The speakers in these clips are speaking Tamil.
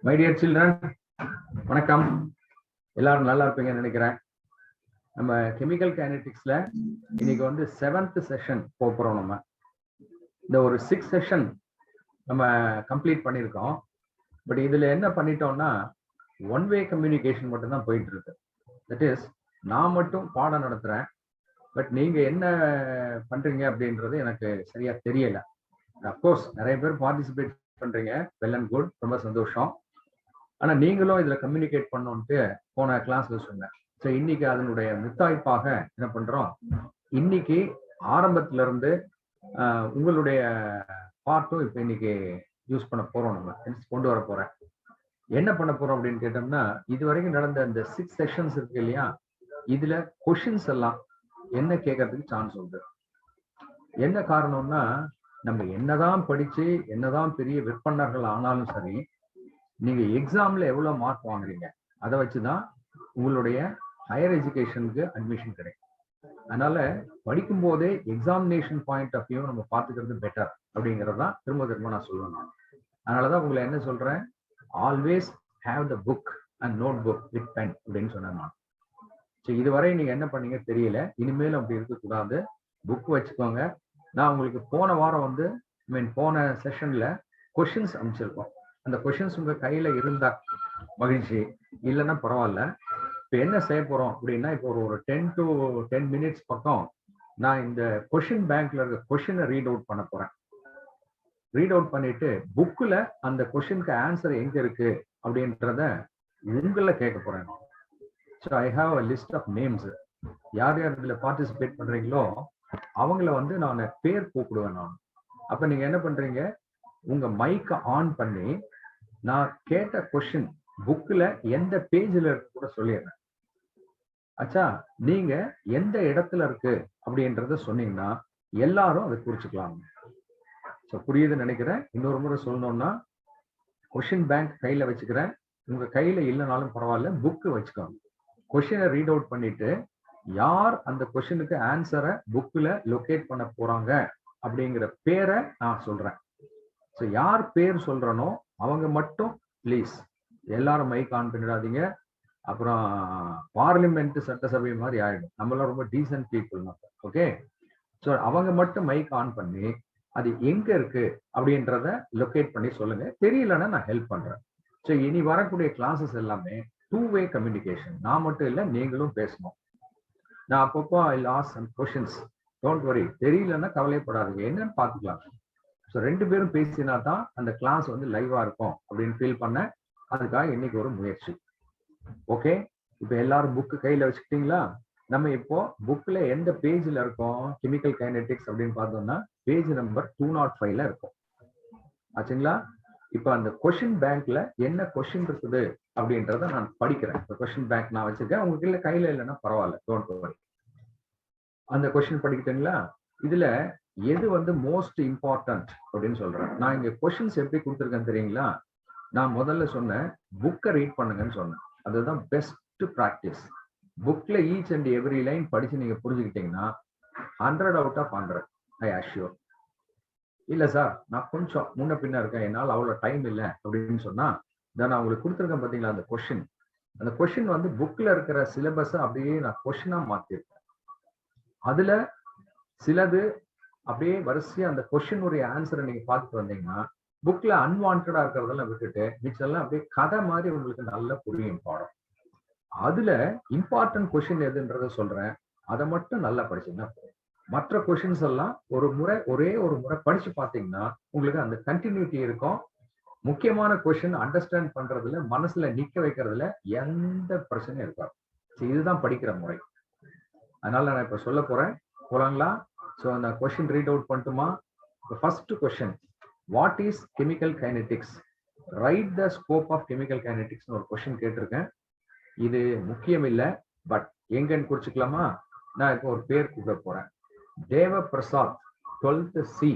மை டியர் சில்ட்ரன், வணக்கம். எல்லாரும் நல்லா இருப்பீங்கன்னு நினைக்கிறேன். நம்ம கெமிக்கல் கைனடிக்ஸ்ல இன்னைக்கு வந்து 7th செஷன் போறோம். நம்ம இந்த ஒரு 6 செஷன் நம்ம கம்ப்ளீட் பண்ணியிருக்கோம். பட் இதுல என்ன பண்ணிட்டோம்னா ஒன் வே கம்யூனிகேஷன் மட்டும் தான் போயிட்டு இருக்கு. தட் இஸ், நான் மட்டும் பாடம் நடத்துறேன், பட் நீங்க என்ன பண்றீங்க அப்படின்றது எனக்கு சரியா தெரியல. அப்கோர்ஸ் நிறைய பேர் பார்ட்டிசிபேட் பண்றீங்க, வெல் அண்ட் குட், ரொம்ப சந்தோஷம். ஆனா நீங்களும் இதுல கம்யூனிகேட் பண்ணணும்ட்டு போன கிளாஸ்ல சொன்னேன். ஸோ இன்னைக்கு அதனுடைய முத்தாய்ப்பாக என்ன பண்றோம், இன்னைக்கு ஆரம்பத்துல இருந்து உங்களுடைய பார்ட்டும் இப்ப இன்னைக்கு யூஸ் பண்ண போறோம். நம்ம கொண்டு வர போறேன். என்ன பண்ண போறோம் அப்படின்னு கேட்டோம்னா, இது வரைக்கும் நடந்த இந்த 6 செஷன்ஸ் இருக்கு இல்லையா, இதுல கொஷின்ஸ் எல்லாம் என்ன கேட்கறதுக்கு சான்ஸ் உண்டு. என்ன காரணம்னா, நம்ம என்னதான் படிச்சு என்னதான் பெரிய விற்பனர்கள் ஆனாலும் சரி, நீங்க எக்ஸாம்ல எவ்வளவு மார்க் வாங்குறீங்க அதை வச்சுதான் உங்களுடைய ஹையர் எஜுகேஷனுக்கு அட்மிஷன் கிடைக்கும். அதனால படிக்கும் போதே எக்ஸாமினேஷன் பாயிண்ட் ஆஃப் வியூ நம்ம பார்த்துக்கிறது பெட்டர் அப்படிங்கறதான் திரும்ப திரும்ப நான் சொல்லுவேன். அதனாலதான் உங்களை என்ன சொல்றேன், always have the book and notebook with pen அப்படின்னு சொன்னேன் நான். சரி, இதுவரை நீங்க என்ன பண்ணீங்க தெரியல, இனிமேல் அப்படி இருக்கக்கூடாது. புக் வச்சுக்கோங்க. நான் உங்களுக்கு போன வாரம் வந்து போன செஷன்ல கொஷின்ஸ் அமைச்சிருக்கோம். அந்த கொஷின்ஸ் உங்க கையில இருந்தா மகிழ்ச்சி, இல்லைன்னா பரவாயில்ல. இப்ப என்ன செய்ய போறோம் அப்படின்னா, இப்போ ஒரு 10 to 10 மினிட்ஸ் பக்கம் நான் இந்த கொஷின் பேங்க்ல இருக்க கொஷினை ரீட் அவுட் பண்ண போறேன். ரீட் அவுட் பண்ணிட்டு புக்ல அந்த கொஷினுக்கு ஆன்சர் எங்க இருக்கு அப்படின்றத உங்களை கேட்க போறேன். So I have a list of names. யார் யார் இதுல பார்ட்டிசிபேட் பண்றீங்களோ அவங்கள வந்து நான் பேர் கூப்பிடுவேன் நான். அப்ப நீங்க என்ன பண்றீங்க, உங்க மைக்கை ஆன் பண்ணி நான் கேட்ட கொஸ்டின் புக்ல எந்த பேஜ்ல இருக்கு கூட சொல்லிடுறேன். ஆச்சா, நீங்க எந்த இடத்துல இருக்கு அப்படின்றத சொன்னீங்கன்னா எல்லாரும் அதை குறிச்சுக்கலாம். புரியுதுன்னு நினைக்கிறேன். இன்னொரு முறை சொல்லணும்னா, கொஸ்டின் பேங்க் கையில வச்சுக்கிறேன். உங்க கையில இல்லைனாலும் பரவாயில்ல, புக்கு வச்சுக்கோங்க. கொஸ்டினை ரீட் அவுட் பண்ணிட்டு யார் அந்த கொஸ்டினுக்கு ஆன்சரை புக்ல லொகேட் பண்ண போறாங்க அப்படிங்கிற பேரை நான் சொல்றேன். ஸோ யார் பேர் சொல்றனோ அவங்க மட்டும் ப்ளீஸ் எல்லாரும் மைக் ஆன் பண்ணிடாதீங்க. அப்புறம் பார்லிமெண்ட் சட்டசபை மாதிரி ஆயிடும். நம்மளாம் ரொம்ப டீசன்ட் பீப்புள். ஓகே, ஸோ அவங்க மட்டும் மைக் ஆன் பண்ணி அது எங்க இருக்கு அப்படின்றத லொகேட் பண்ணி சொல்லுங்க. தெரியலன்னா நான் ஹெல்ப் பண்றேன். ஸோ இனி வரக்கூடிய கிளாஸஸ் எல்லாமே 2-வே கம்யூனிகேஷன். நான் மட்டும் இல்லை, நீங்களும் பேசணும். நான் அப்பப்போ I ask some questions. Don't worry, தெரியலன்னா கவலைப்படாதீங்க, என்னன்னு பார்த்துக்கலாம். ஸோ 2 பேரும் பேசினா தான் அந்த கிளாஸ் வந்து லைவா இருக்கும் அப்படின்னு ஃபீல் பண்ண, அதுக்காக இன்னைக்கு ஒரு முயற்சி. ஓகே, இப்போ எல்லாரும் புக்கு கையில வச்சுக்கிட்டீங்களா? நம்ம இப்போ புக்ல எந்த பேஜ்ல இருக்கோம், கெமிக்கல் கைனடிக்ஸ் அப்படின்னு பார்த்தோம்னா பேஜ் நம்பர் 205ல இருக்கும். ஆச்சுங்களா? இப்போ அந்த கொஸ்டின் பேங்க்ல என்ன கொஸ்டின் இருக்குது அப்படின்றத நான் படிக்கிறேன். இப்போ கொஸ்டின் பேங்க் நான் வச்சிருக்கேன், உங்களுக்கு கையில இல்லைன்னா பரவாயில்ல, டோன்ட் வரி. அந்த கொஸ்டின் படிக்கிட்டீங்களா? இதுல எது வந்து மோஸ்ட் இம்பார்ட்டன்ட் அப்படின்னு சொல்றேன். நான் இங்க கொஸ்டின்ஸ் எப்படி கொடுத்துருக்கேன் தெரியுங்களா? நான் முதல்ல சொன்னேன் புக்கை ரீட் பண்ணுங்கன்னு சொன்னேன். அதுதான் பெஸ்ட் ப்ராக்டிஸ். புக்ல ஈச் அண்ட் எவ்ரி லைன் படிச்சு நீங்க புரிஞ்சுக்கிட்டீங்கன்னா 100 out of 100 ஐ அஷ்யூர். இல்ல சார், நான் கொஞ்சம் முன்ன பின்ன இருக்கேன், என்னால் அவ்வளவு டைம் இல்லை அப்படின்னு சொன்னா, நான் உங்களுக்கு கொடுத்துருக்கேன் பாத்தீங்களா அந்த கொஸ்டின். அந்த கொஸ்டின் வந்து புக்ல இருக்கிற சிலபஸை அப்படியே நான் கொஸ்டினா மாத்திருக்கேன். அதுல சிலது அப்படியே வரிசையா அந்த கொஸ்டினுடைய ஆன்சரை நீங்க பார்த்துட்டு வந்தீங்கன்னா, புக்ல அன்வான்டா இருக்கிறதெல்லாம் விட்டுட்டு மிச்செல்லாம் அப்படியே கதை மாதிரி உங்களுக்கு நல்லா புரியும் பாடம். அதுல இம்பார்ட்டன்ட் கொஸ்டின் எதுன்றத சொல்றேன், அதை மட்டும் நல்லா படிச்சீங்கன்னா போதும். மற்ற கொஸ்டின்ஸ் எல்லாம் ஒரே ஒரு முறை படிச்சு பார்த்தீங்கன்னா உங்களுக்கு அந்த கண்டினியூட்டி இருக்கும். முக்கியமான கொஸ்டின் அண்டர்ஸ்டாண்ட் பண்றதுல, மனசுல நிக்க வைக்கிறதுல எந்த பிரச்சனையும் இருக்காது. இதுதான் படிக்கிற முறை. அதனால நான் இப்ப சொல்ல போறேன், போறாங்களா? ஸோ அந்த கொஸ்டின் ரீட் அவுட் பண்ணட்டுமா? First question, what is chemical kinetics? Write the scope of chemical kinetics ஒரு கொஸ்டின் கேட்டிருக்கேன். இது முக்கியம் இல்லை, பட் எங்கன்னு குறிச்சுக்கலாமா? நான் இப்போ ஒரு பேர் கூப்பிட போறேன். தேவ Prasad, 12th C,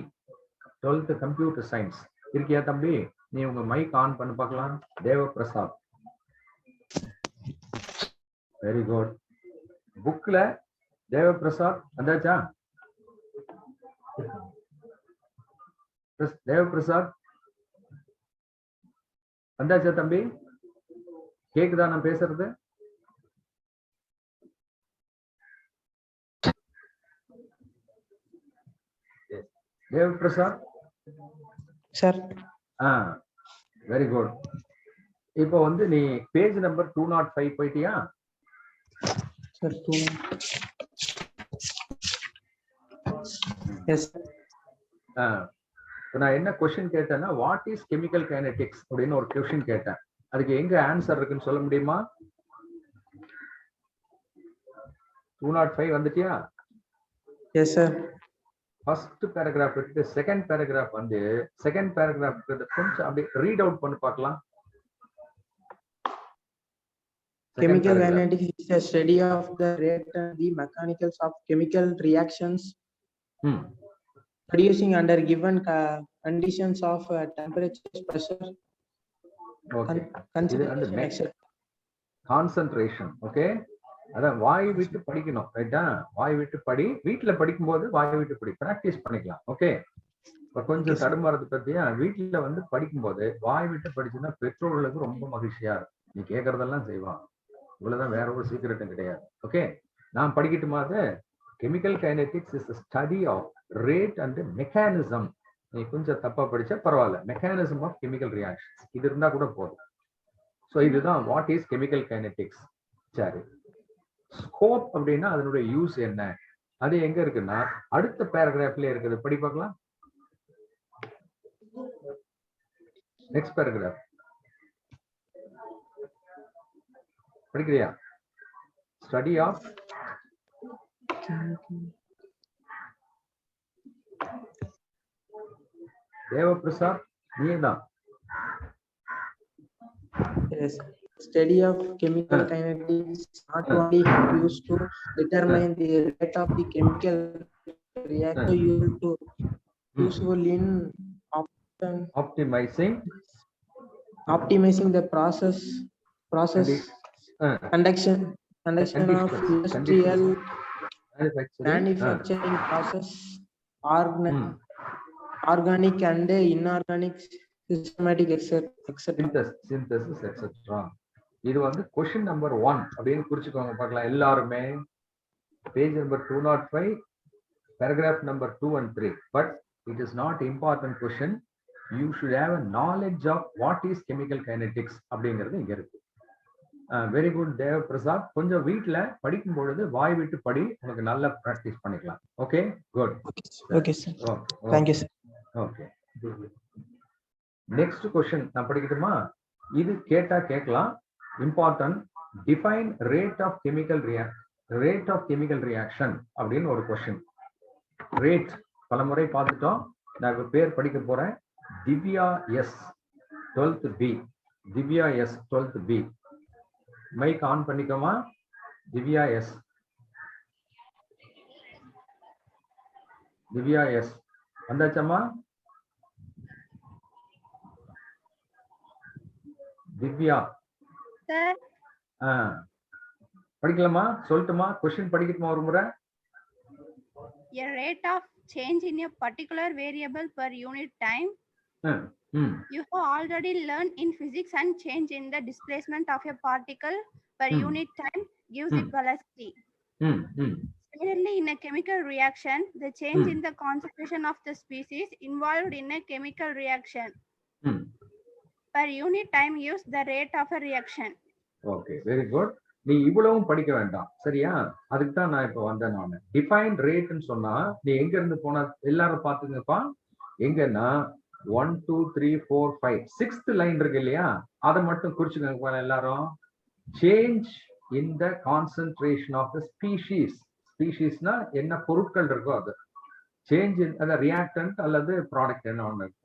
12th computer science. இருக்கியா தம்பி? நீ உங்க மைக் ஆன் பண்ணி பார்க்கலாம். தேவ பிரசாத், வெரி குட். புக்ல தேவ பிரசாத் வந்தாச்சா? தேவ பிரசாத் வந்தாச்சா தம்பி? கேக்குதா நான் பேசுறது? Dev Prasad sir. Very good. இப்போ வந்து நீ பேஜ் நம்பர் 205 போயிட்டியா? Sir yes. நான் என்ன क्वेश्चन கேட்டேன்னா வாட் இஸ் கெமிக்கல் கைனெடிக்ஸ் அப்படின்னு ஒரு क्वेश्चन கேட்டேன். அதுக்கு எங்க ஆன்சர் இருக்குன்னு சொல்ல முடியுமா? 205 வந்துட்டியா? Yes sir. ஃபர்ஸ்ட் பேராகிராஃப் எடுத்து செகண்ட் பேராகிராஃப் வந்து செகண்ட் பேராகிராஃப் கொஞ்சம் அப்படியே ரீட் அவுட் பண்ணி பார்க்கலாம். Chemical kinetics is a study of the rate and the mechanicals of chemical reactions producing under given conditions of temperature, pressure, concentration, etc. Concentration. Okay. அதான் வாய் விட்டு படிக்கணும். ரைட்டா? வாய் விட்டு படி. வீட்டுல படிக்கும்போது வாய் விட்டு படி. பிராக்டிஸ் பண்ணிக்கலாம். ஓகே. கொஞ்சம் தடுமாறது பத்தியா வீட்டுல வந்து படிக்கும்போது வாய் விட்டு படிச்சுன்னா பெற்றோர்களுக்கு ரொம்ப மகிழ்ச்சியா இருக்கும். நீ கேட்கறதெல்லாம் செய்வான். இவ்வளவுதான், வேற ஒரு சீக்கிரட்டும் கிடையாது. ஓகே. நான் படிக்கட்டுமா? அது chemical kinetics is study of rate and mechanism. நீ கொஞ்சம் தப்பா படிச்சா பரவாயில்ல. மெக்கானிசம் ஆஃப் கெமிக்கல் ரியாக்ஷன்ஸ் இது இருந்தா கூட போதும். ஸோ இதுதான் வாட் இஸ் கெமிக்கல் கைனெடிக்ஸ். சரி, ஸ்கோப் அப்படின்னா அதனுடைய யூஸ் என்ன? அது எங்க இருக்குன்னா அடுத்த பேராகிராஃப்ல இருக்குது. படி பார்க்கலாம். நெக்ஸ்ட் பேராகிராஃப் படிக்கிறியா? ஸ்டடி ஆஃப் தேவபிரசாத் நீதான். Yes. Study of chemical kinetics not only used to determine the rate of the chemical reaction to useful in optimizing the process conduction of industrial manufacturing process, organic and inorganic, systematic, etc. synthesis etc. இது வந்து क्वेश्चन நம்பர் 1 அப்படினு குறிச்சுக்கோங்க பார்க்கலாம் எல்லாரும். Page number 205 paragraph number 2 and 3. but it is not important question. you should have a knowledge of what is chemical kinetics அப்படிங்கிறது இங்க இருக்கு. Very good Dev Prasad. கொஞ்சம் வீட்ல படிக்கும் பொழுது வாய் விட்டு படி, உங்களுக்கு நல்ல பிராக்டிஸ் பண்ணிக்கலாம். Okay, good. Okay sir. Thank you sir. Okay, next question நான் படிக்கட்டுமா? இது கேட்டா கேட்கலாம். Important. Define rate of chemical reaction அப்படின்னு ஒரு क्वेश्चन. ரேட் பலமுறை பார்த்துட்டோம். நான் பேர் படிக்க போறேன். Divya S 12th B. Divya S 12th B. Mike on பண்ணிக்கோமா? திவ்யா எஸ். திவ்யா எஸ் வந்தாச்சம்மா? திவ்யா சார் படிக்கலாமா? சொல்லட்டுமா? क्वेश्चन படிக்கட்டுமா ஒரு முறை? A rate of change in a particular variable per unit time. You have already learned in physics, and change in the displacement of a particle per unit time gives it velocity. Similarly, in a chemical reaction, the change in the concentration of the species involved in a chemical reaction per unit time gives the rate of a reaction. Okay, very good. நீ இவ்வளவும் படிக்க வேண்டாம், சரியா? அதுக்கு தான் நான் இப்ப வந்தேன். நான் டிஃபைன் ரேட்னு சொன்னா நீ எங்க இருந்து போனா எல்லாரும் பாத்துங்கப்பா. எங்கன்னா 1 2 3 4 5 6th லைன் இருக்கு இல்லையா? அதை மட்டும் குறிச்சுக்கோங்க எல்லாரும். Change in the concentration of the species. ஸ்பீஷீஸ்னா என்ன பொருட்கள் இருக்கோ அது. சேஞ்ச் இன் அந்த ரியாக்டன்ட் அல்லது ப்ராடக்ட் என்ன ஒண்ணு இருக்கலாம்.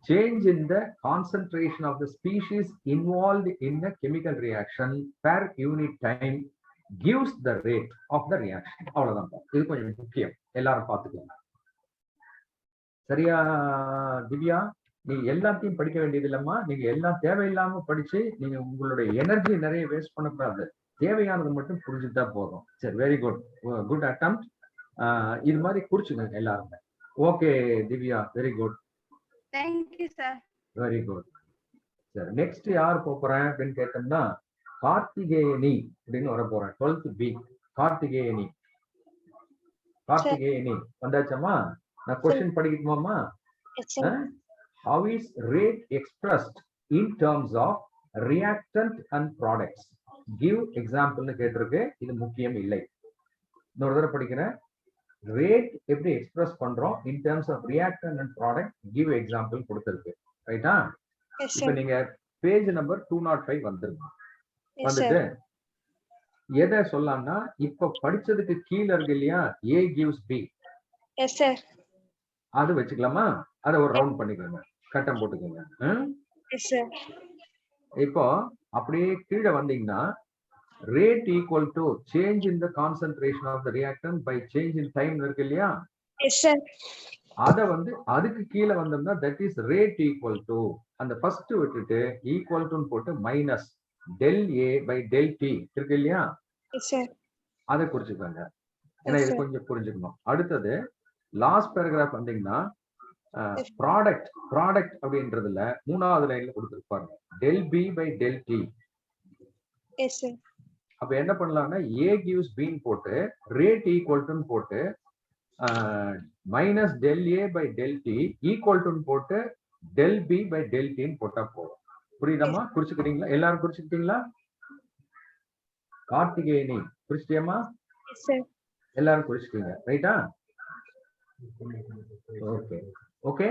Change in the concentration of the species involved in the chemical reaction per unit time gives the rate of the reaction. அவ்வளவுதான். இது கொஞ்சம் முக்கியம், எல்லாரும் பார்த்துக்கோங்க. சரியா திவ்யா? நீ எல்லாத்தையும் படிக்க வேண்டியது இல்லம்மா. நீங்க எல்லாம் தேவையில்லாம படிச்சு நீங்க உங்களுடைய எனர்ஜி நிறைய வேஸ்ட் பண்ணக்கூடாது. தேவையானது மட்டும் புரிஞ்சுட்டா போதும். சரி, வெரி குட், குட் அட்டெம்ப்ட். இது மாதிரி குறிச்சுக்கோங்க எல்லாருமே. Okay Divya, very good. Thank you, sir. Very good. சரி, நெக்ஸ்ட் யார் போறேன் அப்படின்னு கேட்டோம்னா கார்த்திகேயனி அப்படின்னு வர போறேன். 12th B Karthikeyani. கார்த்திகேயனி வந்தாச்சம்மா? நான் question படிக்கட்டுமாமா? How is rate expressed in terms of reactant and products? Give example னு கேட்டிருக்கு. இது முக்கியம் இல்லை. இன்னொரு தடவை படிக்கிறேன். ரேட் எப்படி எக்ஸ்பிரஸ் பண்றோம் in terms of reactant and product? Give example கொடுத்திருக்கு. ரைட்டா? இப்போ நீங்க பேஜ் நம்பர் 205 வந்துருங்க. வந்துட்டு எதை சொல்லலாம்னா இப்ப படிச்சதுக்கு கீழ இருக்கு இல்லையா A gives B. Yes sir. அது வச்சுக்கலாமா? அதை ஒரு ரவுண்ட் பண்ணிக்கோங்க, கட்டம் போட்டுக்கோங்க. Yes sir. இப்போ அப்படியே கீழே வந்தீங்கன்னா rate equal to change in the concentration of the reactant by change in time இருக்கு இல்லையா? Yes sir. அத வந்து அதுக்கு கீழே வந்தோம்னா that is rate equal to அந்த ஃபர்ஸ்ட் விட்டுட்டு equal to போட்டு minus del A by del T இருக்கு இல்லையா? Yes sir. அதை குறிச்சுக்கோங்க. ஏன்னா இது கொஞ்சம் புரிஞ்சுக்கணும். அடுத்தது லாஸ்ட் பேராகிராஃப் வந்தீங்கன்னா ப்ராடக்ட் அப்படின்றதுல மூணாவது லைன்ல கொடுத்துருப்பாங்க del B by del T. Yes sir. அப்ப என்ன பண்ணலாம்னா A gives B போட்டு rate equal to போட்டு minus del A by del T equal to போட்டு del B by del T போட்டா போதும். புரியுதாமா? குறிச்சுக்கிட்டீங்களா? எல்லாரும் குறிச்சுக்கிட்டீங்களா? கார்த்திகேயனி குறிச்சிட்டியம்மா? Yes sir. எல்லாரும் குறிச்சிட்டீங்க ரைட்டா? ஓகே ஓகே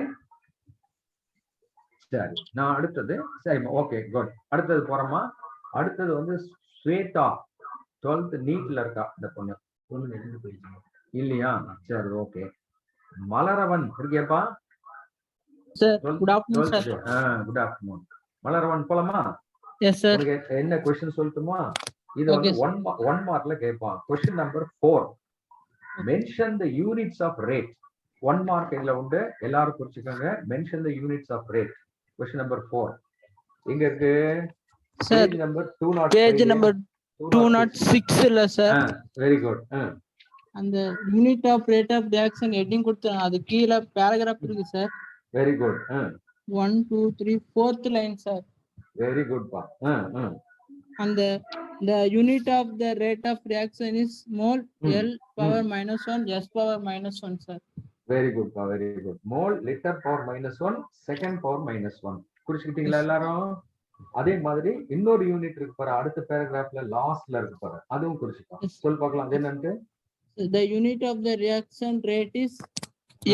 சரி. நான் அடுத்தது சரிம்மா. Okay good. அடுத்தது போறோமா? அடுத்தது வந்து ஸ்வேதா 12th நீட்ல இருக்கா இந்த பொண்ணு. இல்லையா? சரி ஓகே. மலரவன் இருக்கியப்பா? Sir good afternoon sir. Good afternoon. Malaravan போலாமா? Yes sir. உங்களுக்கு என்ன क्वेश्चन சொல்லட்டுமா? இது வந்து 1 மார்க்ல கேட்பான். Question number 4. Mention the units of rate. 1 mark இதுல உண்டு. எல்லாரும் குறிச்சுக்கோங்க. Mention the units of rate. Question number 4 எங்க இருக்கு? Sir page number 205. Page number 206 இல்ல சார். Very good. அந்த unit of rate of reaction heading கொடுத்தாங்க. அது கீழ பேராகிராஃப் இருக்கு sir. Very good. 1 2 3 4th line sir. Very good பா. அந்த the unit of the rate of reaction is mole L power -1 S power -1 sir. Very good pa, very good. Mole liter power -1 second power -1 குறிச்சிட்டீங்களா எல்லாரும்? அதே மாதிரி இன்னொரு யூனிட் இருக்கு பாரு, அடுத்த பேராகிராஃப்ல லாஸ்ட்ல இருக்கு பாரு, அதுவும் குறிச்சிட்டோம். சொல் பார்க்கலாம் அது என்னன்னு. The unit of the reaction rate is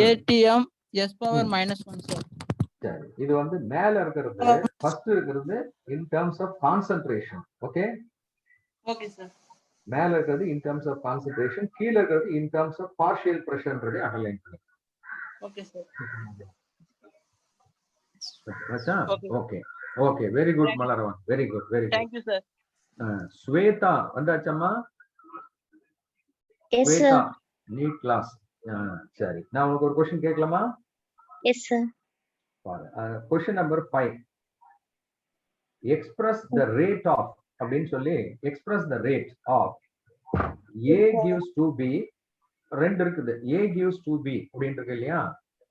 ATM S power -1 sir. சரி, இது வந்து மேல இருக்குது. ஃபர்ஸ்ட் இருக்குது in terms of concentration. Okay? Okay sir. மேல இருக்குது in terms of concentration, கீழ இருக்குது in terms of partial pressure ன்றதை அண்டர்லைன் பண்ணுங்க. Okay sir. அச்சா? Okay. Okay, very good Malaravan. Very good, very good. Thank you sir. Sweta வந்தாச்சம்மா? Yes Sweta, sir. neat class. சரி, நான் உங்களுக்கு ஒரு क्वेश्चन கேட்கலாமா? Yes sir. Question number 5. Express the rate of அப்படின்னு சொல்லி express the rate of A gives to B. ரெண்டு இருக்குது. A gives to B அப்படின்னு இருக்கு இல்லையா?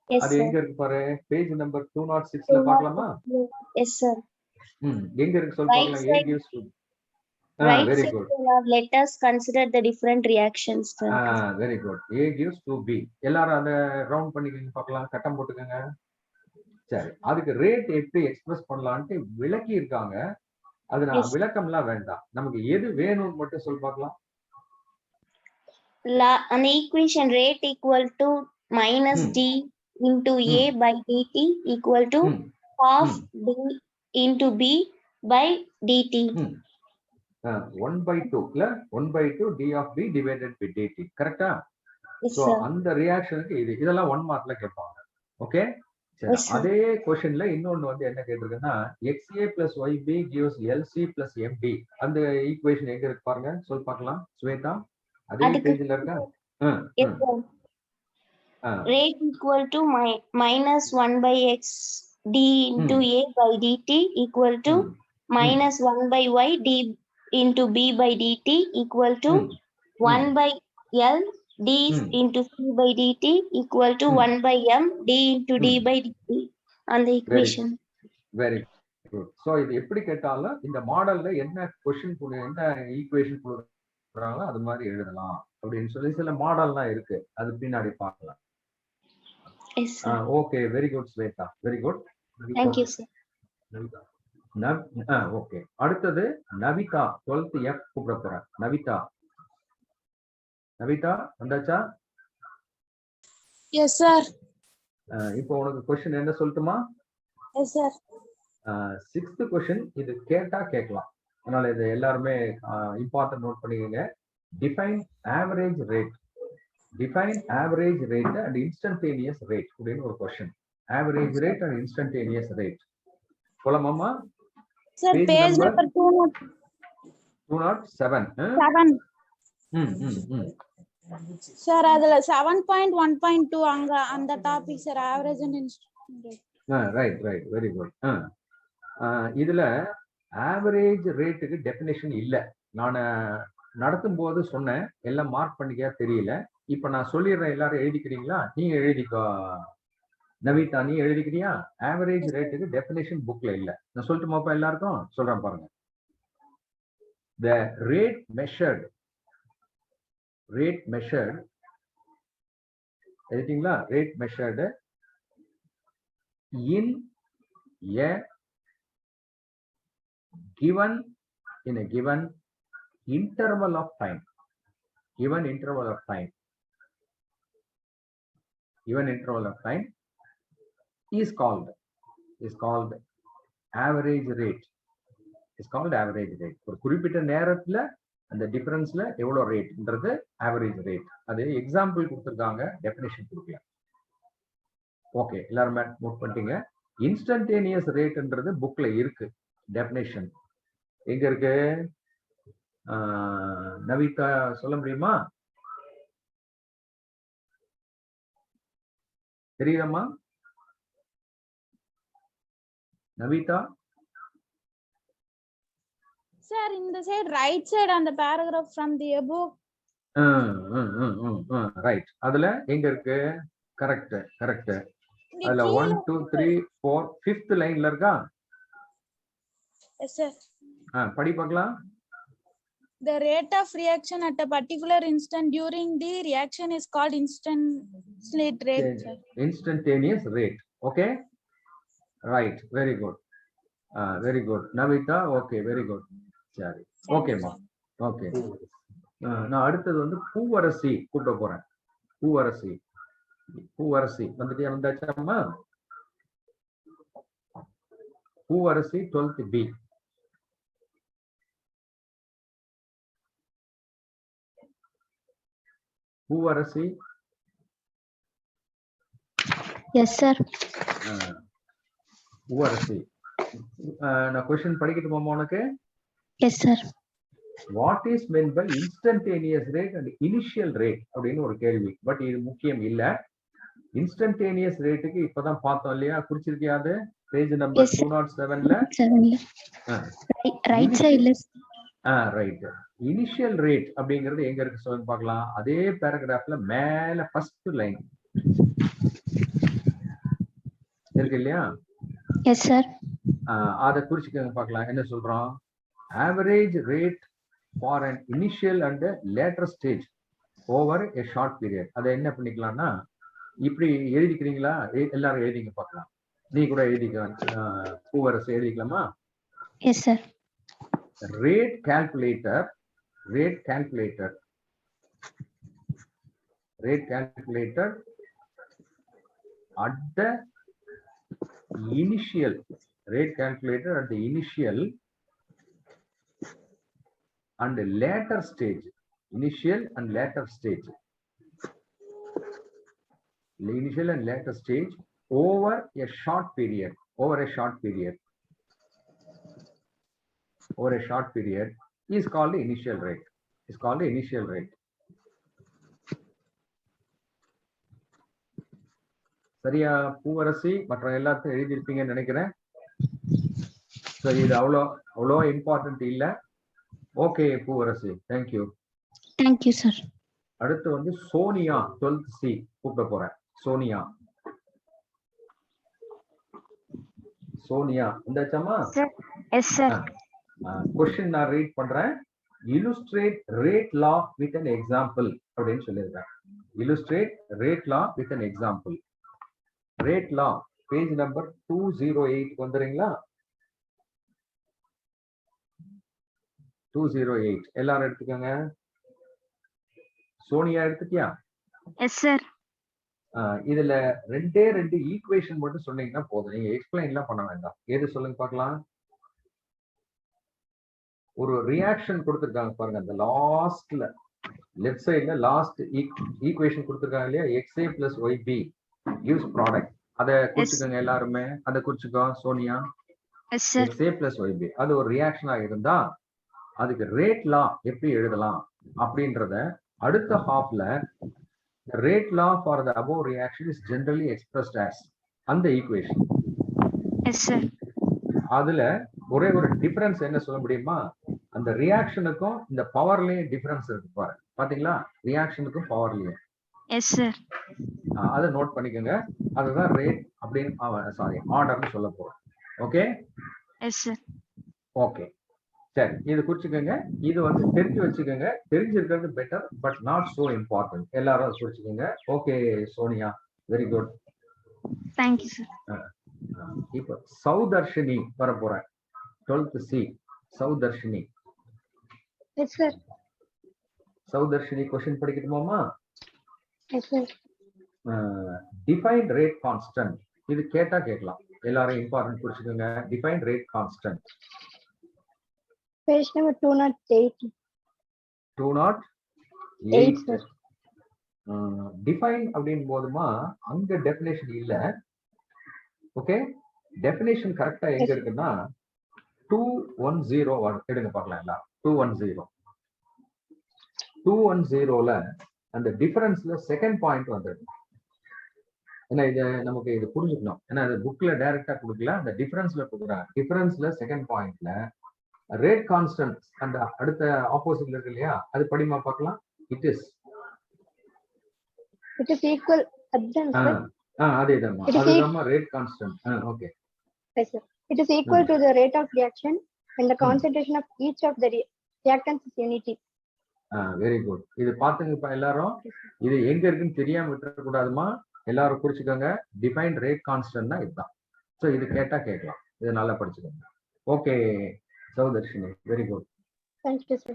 அது எங்க இருக்கு பாரு, பேஜ் நம்பர் 206ல பார்க்கலாமா? Yes sir. எங்க இருக்கு சொல்ல பார்க்கலாம். A gives to Right very side good. let us consider the different reactions sir. Very good. A gives to B. எல்லாரும் அத ரவுண்ட் பண்ணிக்கங்க பார்க்கலாம், கட்டம் போட்டுக்கங்க. சரி, அதுக்கு ரேட் எப்படி எக்ஸ்பிரஸ் பண்ணலாம்னு விளக்கி இருக்காங்க. அது நான் விளக்கம்லாம் வேண்டாம், நமக்கு எது வேணும்னு மட்டும் சொல்ல பார்க்கலாம். An equation rate equal to minus D into A by dt equal to half D into B by dt. 1/2 இல்ல 1/2 D of B divided by dt. கரெக்ட்டா? சோ அந்த ரியாக்ஷனுக்கு இதெல்லாம் 1 மார்க்ல கேட்பாங்க. ஓகே? சரி, அதே क्वेश्चनல இன்னொன்னு வந்து என்ன கேட்டிருக்குன்னா XA plus YB gives LC plus MD. அந்த ஈக்குவேஷன் எங்க இருக்கு பாருங்க, சொல் பார்க்கலாம். ஸ்வேதா அதே பேஜ்ல இருக்கா? Rate equal to minus 1 by x d into A by dt equal to minus 1 by y d into B by dt equal to 1 by L d into C by dt equal to 1 by M d into D by dt on the equation. Very good. So இது எப்படி கேட்டாலும் இந்த மாடல்ல என்ன கொஸ்டின் என்ன ஈக்குவேஷன் கொடுக்குறாங்களோ அது மாதிரி எழுதலாம் அப்படின்னு சொல்லி சில மாடல்லாம் இருக்கு, அது பின்னாடி பார்க்கலாம். Yes, sir. Okay, very good Shweta, very good. Thank you, sir. Okay, அடுத்தது நவிதா 12th F கூப்பிட போறேன். நவிதா, நவிதா வந்தாச்சா? Yes, sir. இப்போ உனக்கு கொஸ்டின் என்ன சொல்லட்டுமா? Yes, sir. 6th கொஸ்டின், இது கேட்டா கேட்கலாம், அதனால இது எல்லாருமே இம்பார்ட்டன்ட் நோட் பண்ணிக்கோங்க. Define average rate, define average rate and instantaneous rate அப்படின்னு ஒரு question. Average rate and instantaneous rate போலாமாமா? Sir, page number 207. 7. Sir, அதுல 7.1.2 அங்க அந்த topic sir, average and instant. Right, very good. இதுல ஆவரேஜ் ரேட்டுக்கு டெபினேஷன் இல்ல. நான் நடத்தும் போது சொன்னேன், எல்லாம் மார்க் பண்ணிக்க தெரியல. இப்ப நான் சொல்லிடுறேன், எல்லாரும் எழுதிக்கிறீங்களா? நீங்க எழுதிக்கோ நவிதா, நீ எழுதிக்கிறியா? ஆவரேஜ் ரேட்டுக்கு டெபினேஷன் புக்ல இல்ல. நான் சொல்லட்டுமாப்பா எல்லாருக்கும்? சொல்றேன் பாருங்க. The rate measured எழுதிட்டீங்களா? rate measured in a given interval of time, given interval of time is called average rate. is called average rate. ஒரு குறிப்பிட்ட நேரத்துல அந்த டிஃபரன்ஸ்ல எவ்வளவு ரேட்ன்றது ஆவரேஜ் ரேட். அது எக்ஸாம்பிள் கொடுத்திருக்காங்க, டெஃபினிஷன் கொடுக்கல. ஓகே, எல்லாரும் நோட் பண்ணிட்டீங்க. இன்ஸ்டன்டேனியஸ் ரேட்ன்றது புக்ல இருக்கு, டெஃபினிஷன் எங்க இருக்கு? நவிதா சொல்ல முடியுமா? தெரியுதம்மா Navitha? Sir, in the side, right side on the paragraph from the above. Right, அதுல எங்க இருக்கு? கரெக்ட். அதுல 1 2 3 4 5th லைன்ல இருக்கா? Yes, sir. படி பார்க்கலாம். The rate of reaction at a particular instant during the reaction is called instantaneous rate, sir. Instantaneous rate. Okay, right, very good. Very good Navita. Okay, very good. சரி, ஓகேம்மா. ஓகே, நான் அடுத்தது வந்து பூவரசி கூட்ட போறேன். Poovarasi வந்தாச்சாம்மா? Poovarasi 12th B. Poovarasi. Yes, sir. Poovarasi, நான் கொஸ்டின் படிக்கட்டுமா உனக்கு? Yes, sir. What is meant by instantaneous rate and initial rate அப்படின்னு ஒரு கேள்வி. பட் இது முக்கியம் இல்ல. இன்ஸ்டன்டேனியஸ் ரேட்டுக்கு இப்பதான் பார்த்தோம் இல்லையா? குறிச்சிருக்கியா? அது பேஜ் நம்பர் 207ல ரைட் சைடுல. ரைட். இனிஷியல் ரேட் அப்படிங்கிறது எங்க இருக்கு சொல்லுங்க பார்க்கலாம். அதே பேராகிராஃப்ல மேல ஃபர்ஸ்ட் லைன் இருக்கு இல்லையா? Yes sir. அத குறிச்சுக்கங்க பார்க்கலாம். என்ன சொல்றோம்? Average rate for an initial and later stage over a short period. அதை என்ன பண்ணிக்கலாம்னா இப்படி எழுதிக்கிறீங்களா? எல்லாரும் எழுதிங்க பார்க்கலாம். நீ கூட எழுதிக்க. பூவரசு எழுதிக்கலாமா? Yes sir. rate calculator at the initial and later stage, initial and later stage over a short period is called the initial rate. சரியா பூவரசி? மற்ற எல்லாத்தையும் எழுதியிருப்பீங்கன்னு நினைக்கிறேன். சரி, இது அவ்வளோ இம்பார்ட்டன்ட் இல்ல. Okay Poovarasi, thank you. Thank you sir. அடுத்து வந்து சோனியா 12th C கூப்பிட போறேன். சோனியா வந்தாச்சாமா? Yes, sir. கொஸ்டின் நான் ரீட் பண்றேன். illustrate rate law with an example அப்படின்னு சொல்லியிருக்கேன். illustrate rate law with an example. rate law page number 208 வந்துறீங்களா? 208 எல்லாரும் எடுத்துக்கோங்க. சோனியா எடுத்துட்டியா? Yes, sir. இதுல ரெண்டு ஈக்குவேஷன் மட்டும் சொன்னீங்கன்னா போதும். நீங்க எக்ஸ்பிளைன் எல்லாம் பண்ண வேண்டாம். எது சொல்லுங்க பார்க்கலாம். ஒரு ரியாக்ஷன் கொடுத்திருக்காங்க பாருங்க. அந்த லாஸ்ட்ல லெஃப்ட் சைடுல லாஸ்ட் ஈக்குவேஷன் கொடுத்திருக்காங்க இல்லையா? XA plus YB gives product. அதை குறிச்சுக்கோங்க எல்லாருமே. அதை குறிச்சுக்கோ Sonia. Yes, sir. XA plus YB அது ஒரு ரியாக்ஷனா இருந்தா அதுக்கு ரேட் லா எப்படி எழுதலாம் அப்படின்றத அடுத்த ஹாஃப்ல rate law for the above reaction is generally expressed as அந்த ஈக்குவேஷன். Yes, sir. அதுல ஒரே ஒரு டிஃபரன்ஸ் என்ன சொல்ல முடியுமா? அந்த ரியாக்ஷனுக்கும் இந்த பவர்லயும் டிஃபரன்ஸ் இருக்கு பாரு. பாத்தீங்களா? ரியாக்ஷனுக்கும் பவர்லயும். Yes, sir. அதை நோட் பண்ணிக்கோங்க. அதுதான் ரேட் அப்படின்னு சாரி ஆர்டர்னு சொல்ல போறோம். ஓகே? Yes, sir. ஓகே சரி, இது குறிச்சுக்கோங்க. இது வந்து தெரிஞ்சு வச்சுக்கோங்க. தெரிஞ்சிருக்கிறது better, but not so important. எல்லாரும் அதை குறிச்சுக்கோங்க. Okay Sonia, very good. Thank you, sir. இப்போ சௌதர்ஷினி வர போறேன். 12th C Soudharshini. Yes, sir. Soudharshini question படிக்கட்டுமாமா? Yes, sir. Define rate constant. இது கேட்டா கேட்கலாம். எல்லாரும் இம்பார்ட்டன்ட் குறிச்சுக்கோங்க. Define rate constant. Page number 208. 208. Define அப்படின்னு போதுமா அங்க டெஃபினேஷன் இல்ல. ஓகே, டெஃபினேஷன் கரெக்டா எங்க இருக்குன்னா 210 எடுங்க பார்க்கலாம். எல்லாம் 210ல அந்த டிஃபரன்ஸ்ல செகண்ட் பாயிண்ட் வந்துடும். ஏன்னா இது நமக்கு இது புரிஞ்சுக்கணும். ஏன்னா அது புக்ல டைரக்டா கொடுக்கல, அந்த டிஃபரன்ஸ்ல கொடுக்குறாங்க. டிஃபரன்ஸ்ல செகண்ட் பாயிண்ட்ல ரேட் கான்ஸ்டன்ட் அந்த அடுத்த ஆப்போசிட்ல இருக்கு இல்லையா? அது படிமா பார்க்கலாம். இட் இஸ் equal அதுதான் rate constant. Okay. Yes, sir. It is equal to the rate of reaction and the concentration of each of the reactants is unity. Very good. இது பாத்துங்க இப்ப எல்லாரும். இது எங்க இருக்குன்னு தெரியாம விட்டுற கூடாதுமா. எல்லாரும் குறிச்சுக்கோங்க. டிஃபைன் ரேட் கான்ஸ்டன்ட்னா இதுதான். சோ இது கேட்டா கேட்கலாம். இது நல்லா படிச்சுக்கோங்க. Okay Soudharshini, very good. Thank you, sir.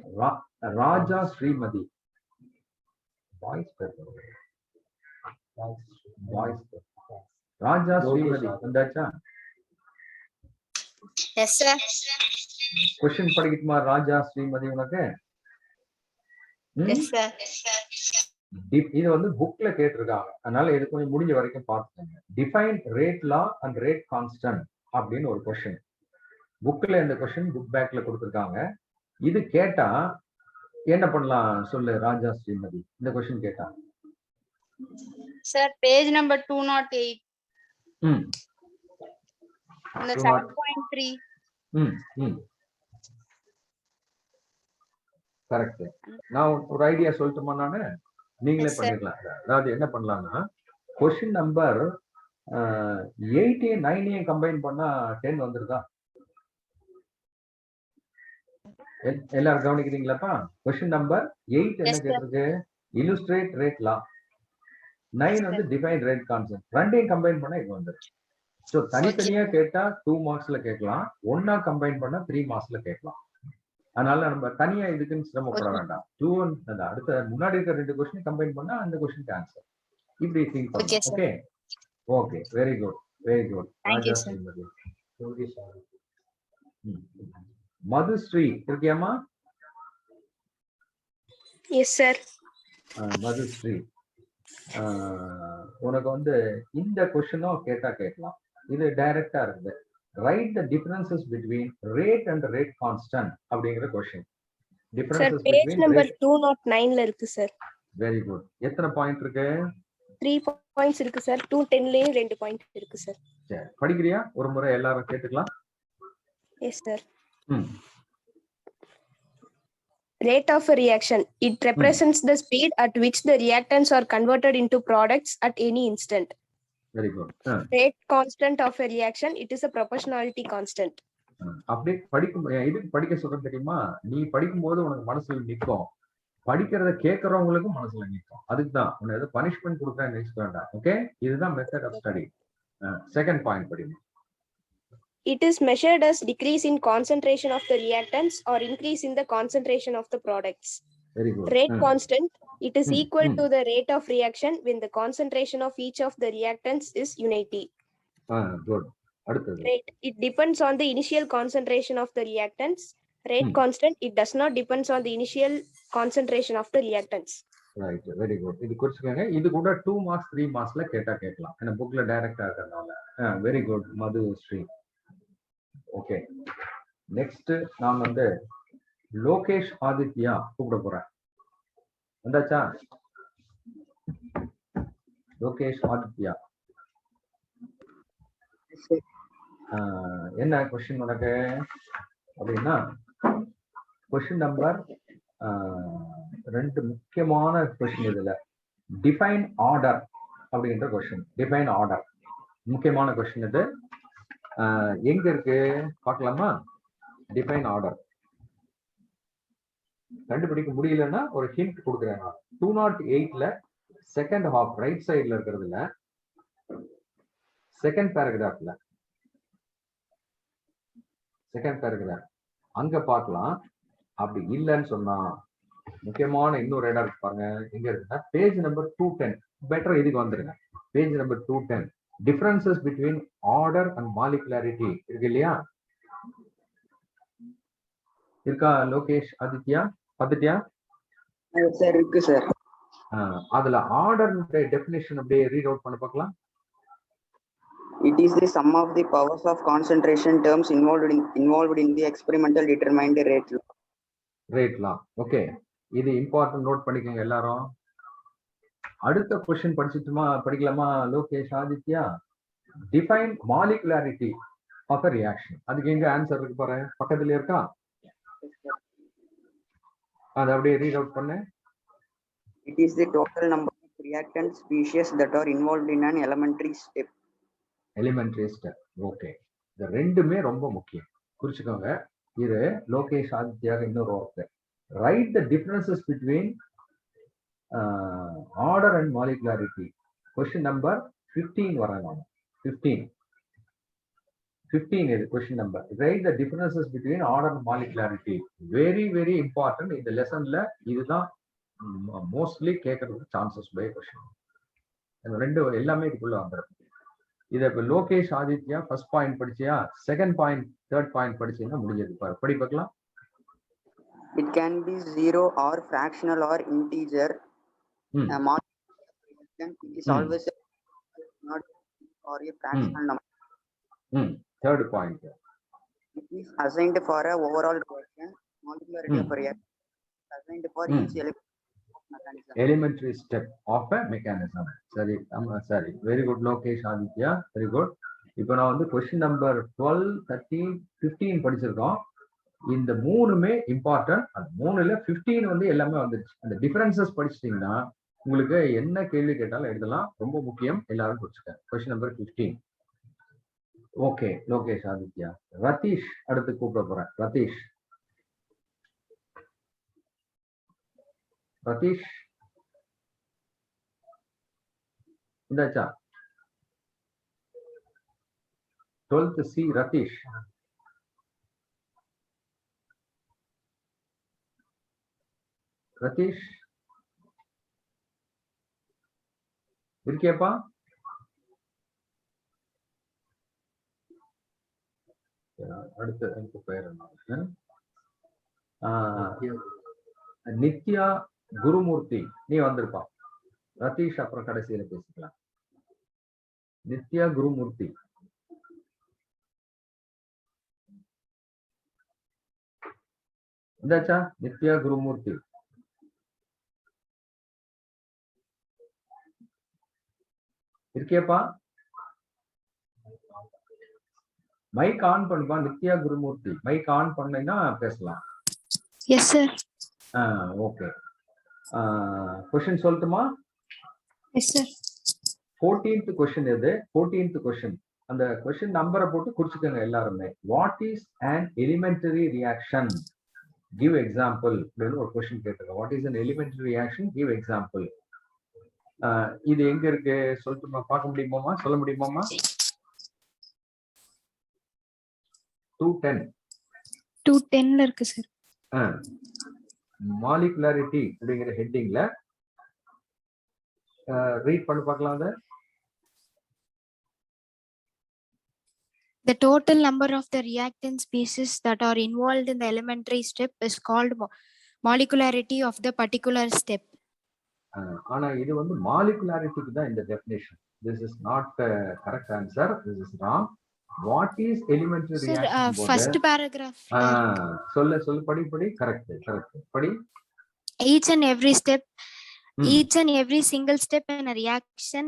Raja Srimathi. Raja Srimathi வந்தாச்சா? Yes, sir. क्वेश्चन படிக்கட்டுமா ராஜா ஸ்ரீமதி உனக்கு? Yes, sir. இது வந்து புக்ல கேட்டிருக்காங்க. அதனால இது கொஞ்சம் முடிஞ்ச வரைக்கும் பார்த்துக்கோங்க. Define rate law and rate constant அப்படின்னு ஒரு क्वेश्चन. புக்ல இந்த क्वेश्चन புக் பேக்ல கொடுத்திருக்காங்க. இது கேட்டா என்ன பண்ணலாம் சொல்லு ராஜா ஸ்ரீமதி. இந்த क्वेश्चन கேட்டா Sir, page number 208. The 7.3. Correct. நான் ஒரு ஐடியா சொல்லட்டுமா? நானு நீங்களே பண்ணிடலாம். அதாவது என்ன பண்ணலாம்னா क्वेश्चन நம்பர் 8 9 கம்பைன் பண்ணா 10 வந்துருதா? எல்லாரும் கவனிக்கிறீங்களாப்பா? क्वेश्चन நம்பர் 8 என்ன கேட்டிருக்கு? illustrate rate law. 9 வந்து டிஃபைன் ரேட் கான்ஸ்டன்ட். ரெண்டையும் கம்பைன் பண்ணா இது வந்துரும். சோ தனித்தனியா கேட்டா 2 மார்க்ஸ்ல கேட்கலாம். ஒண்ணா கம்பைன் பண்ணா 3 மார்க்ஸ்ல கேட்கலாம். அதனால நம்ம தனியா இதுக்குன்னு சிரமப்பட வேண்டாம். 2 அந்த அடுத்த முன்னாடி இருக்க ரெண்டு क्वेश्चन கம்பைன் பண்ணா அந்த क्वेश्चनக்கு ஆன்சர். இப்படி திங்க் பண்ணலாம். Okay okay, very good very good. Madhusri இருக்கியாமா? Yes, sir. மதுஸ்ரீ, உனக்கு வந்து இந்த क्वेश्चனும் கேட்டா கேட்கலாம். இது டைரக்டா இருக்குது. Write the differences between rate and rate constant அப்படிங்கற question. Differences Page between number 209ல இருக்கு sir. Very good. எத்தனை பாயிண்ட் இருக்கு? 3 points இருக்கு sir. 210லயே 2 பாயிண்ட் இருக்கு sir. சரி, படிக்கறியா? ஒரு முறை எல்லாரும் கேட்டுக்கலாம். Yes, sir. Rate of a reaction. It represents the speed at which the reactants are converted into products at any instant. Very good. Rate constant of a reaction, it is a proportionality constant. அப்படியே படிக்கும் இதுக்கு படிக்க சொல்றது தெரியுமா? நீ படிக்கும்போது உனக்கு மனசுல நிற்கும், படிக்கிறத கேட்கறவங்களுக்கும் மனசுல நிற்கும். அதுக்கு தான் உன்னை ஏதோ பனிஷ்மெண்ட் கொடுக்குறேன்னு நினைச்சுக்க வேண்டாம். ஓகே, இதுதான் method of study. Second point படிங்க. It is measured as decrease in concentration of the reactants or increase in the concentration of the products. Very good. Rate constant, it is equal to the rate of reaction when the concentration of each of the reactants is unity. Good. அடுத்தது. Rate, it depends on the initial concentration of the reactants. Rate constant, it does not depends on the initial concentration of the reactants. Right, very good. இது குறிச்சுக்கங்க. இது கூட 2 மார்க்ஸ் 3 மார்க்ஸ்ல கேட்கலாம். ஏன்னா புக்ல டைரக்டா இருக்கறனால. வெரி குட் மது ஸ்ரீ. ஓகே, நெக்ஸ்ட் நான் வந்து லோகேஷ் ஆதித்யா கூப்பிட போறேன். வந்தாச்சா? லோகேஷ் ஆதித்யா, என்ன கொஸ்டின் உனக்கு அப்படின்னா, கொஸ்டின் நம்பர் 2 முக்கியமான கொஸ்டின். இதுல டிஃபைன் ஆர்டர் அப்படின்ற கொஸ்டின். டிஃபைன் ஆர்டர் முக்கியமான கொஸ்டின். இது எங்க இருக்கு பார்க்கலாமா? டிஃபைன் ஆர்டர் கண்டுபிடிக்க முடியலன்னா ஒரு ஹிண்ட் கொடுக்குறேன் நான். 208ல செகண்ட் ஹாஃப் ரைட் சைட்ல இருக்கிறதுல செகண்ட் பேராகிராஃப்ல அங்க பார்க்கலாம். அப்படி இல்லைன்னு சொன்னா முக்கியமான இன்னொரு இடம் இருக்கு பாருங்க. எங்க இருக்குன்னா பேஜ் நம்பர் 210. பெட்டர் இதுக்கு வந்துருங்க. Page number 210. differences between order and molecularity இருக்கு இல்லையா? இருக்கா லோகேஷ் ஆதித்யா? பார்த்துட்டியா? சார் இருக்கு சார். அதுல ஆர்டர் டெஃபினிஷன் அப்படியே ரீட் அவுட் பண்ண பார்க்கலாம். It is the sum of the powers of concentration terms involved in the experimental determined rate law. Rate law. Okay, இது இம்பார்ட்டன்ட் நோட் பண்ணிக்கோங்க எல்லாரும். அடுத்த क्वेश्चन படிக்கலாமா Lokesh Aditya? Define molecularity of a reaction. அதுக்கு எங்க ஆன்சர் இருக்கு பாரு, பக்கத்துல இருக்கா? அத அப்படியே ரீட் அவுட் பண்ணு. It is the total number of reactant species that are involved in an elementary step. Elementary step. Okay, இந்த ரெண்டுமே ரொம்ப முக்கியம், குறிச்சுக்கோங்க. இது லோகேஷ் ஆதித்யா இன்னொரு work. Write the differences between order and molecularity. Question number 15 வரணும். 15 is question number. Write the differences between order and molecularity. Very important. இந்த லெசன்ல இதுதான் மோஸ்ட்லி கேட்கறதுக்கு சான்சஸ் பை கொஸ்டின். இந்த ரெண்டு எல்லாமே இதுக்குள்ள வந்துடும். இதை இப்ப லோகேஷ் ஆதித்யா ஃபர்ஸ்ட் பாயிண்ட் படிச்சியா? செகண்ட் பாயிண்ட் தேர்ட் பாயிண்ட் படிச்சீங்கன்னா முடிஞ்சது. படி பார்க்கலாம். It can be 0 or fractional or integer. A molecule is always not or a fractional number. Third point. It is assigned for a overall reaction. Molecularity of a reaction is assigned for each elementary step of a mechanism. Sorry. Very good, Lokesh Aditya. Very good. இப்போ நான் வந்து கொஸ்டின் நம்பர் 12, 13, 15 படிச்சிருக்கோம். இந்த மூணுமே இம்பார்ட்டன்ட். அந்த மூணுல 15 வந்து எல்லாமே வந்துருச்சு. அந்த டிஃபரன்சஸ் படிச்சிட்டீங்கன்னா உங்களுக்கு என்ன கேள்வி கேட்டாலும் எழுதலாம். ரொம்ப முக்கியம், எல்லாரும் படிச்சுக்க. Question number 15. Okay Lokesh Aditya. Ratheesh அடுத்து கூப்பிட போறேன். ரதீஷ் இந்தாச்சா? 12th C Ratheesh. இருக்கியப்பா? அடுத்து பேர் என்ன? நித்யா குருமூர்த்தி, நீ வந்திருப்பா. ரதீஷ் அப்புறம் கடைசியில பேசிக்கலாம். நித்யா குருமூர்த்தி. இந்தாச்சா? நித்யா குருமூர்த்தி இருக்கியப்பா? மைக் ஆன் பண்ணுப்பா. நித்யா குருமூர்த்தி மைக் ஆன் பண்ணீங்கன்னா பேசலாம். Yes sir. ஓகே, क्वेश्चन சொல்லட்டுமா? Yes sir. 14th கொஸ்டின் எது? 14th question. அந்த கொஸ்டின் நம்பரை போட்டு குறிச்சுக்கோங்க எல்லாருமே. What is an elementary reaction? Give example அப்படின்னு ஒரு கொஸ்டின் கேட்டிருக்கோம். What is an elementary reaction? Give example. இது எங்க இருக்கு சொல்லிட்டு பார்க்க முடியுமாமா? சொல்ல முடியுமாமா? 210. 210ல இருக்கு சார். மாலிகுலாரிட்டி அப்படிங்கிற ஹெட்டிங்ல ரீட் பண்ணி பார்க்கலாம். அத The total number of the reactant species that are involved in the elementary step is called molecularity of the particular step. ஆனா இது வந்து மாலிகுலாரிட்டிக்கு தான் இந்த definition. This is not correct answer. This is wrong. What is elementary reaction? First paragraph. சொல்ல படி correct படி. Each and every step, each and every single step in a reaction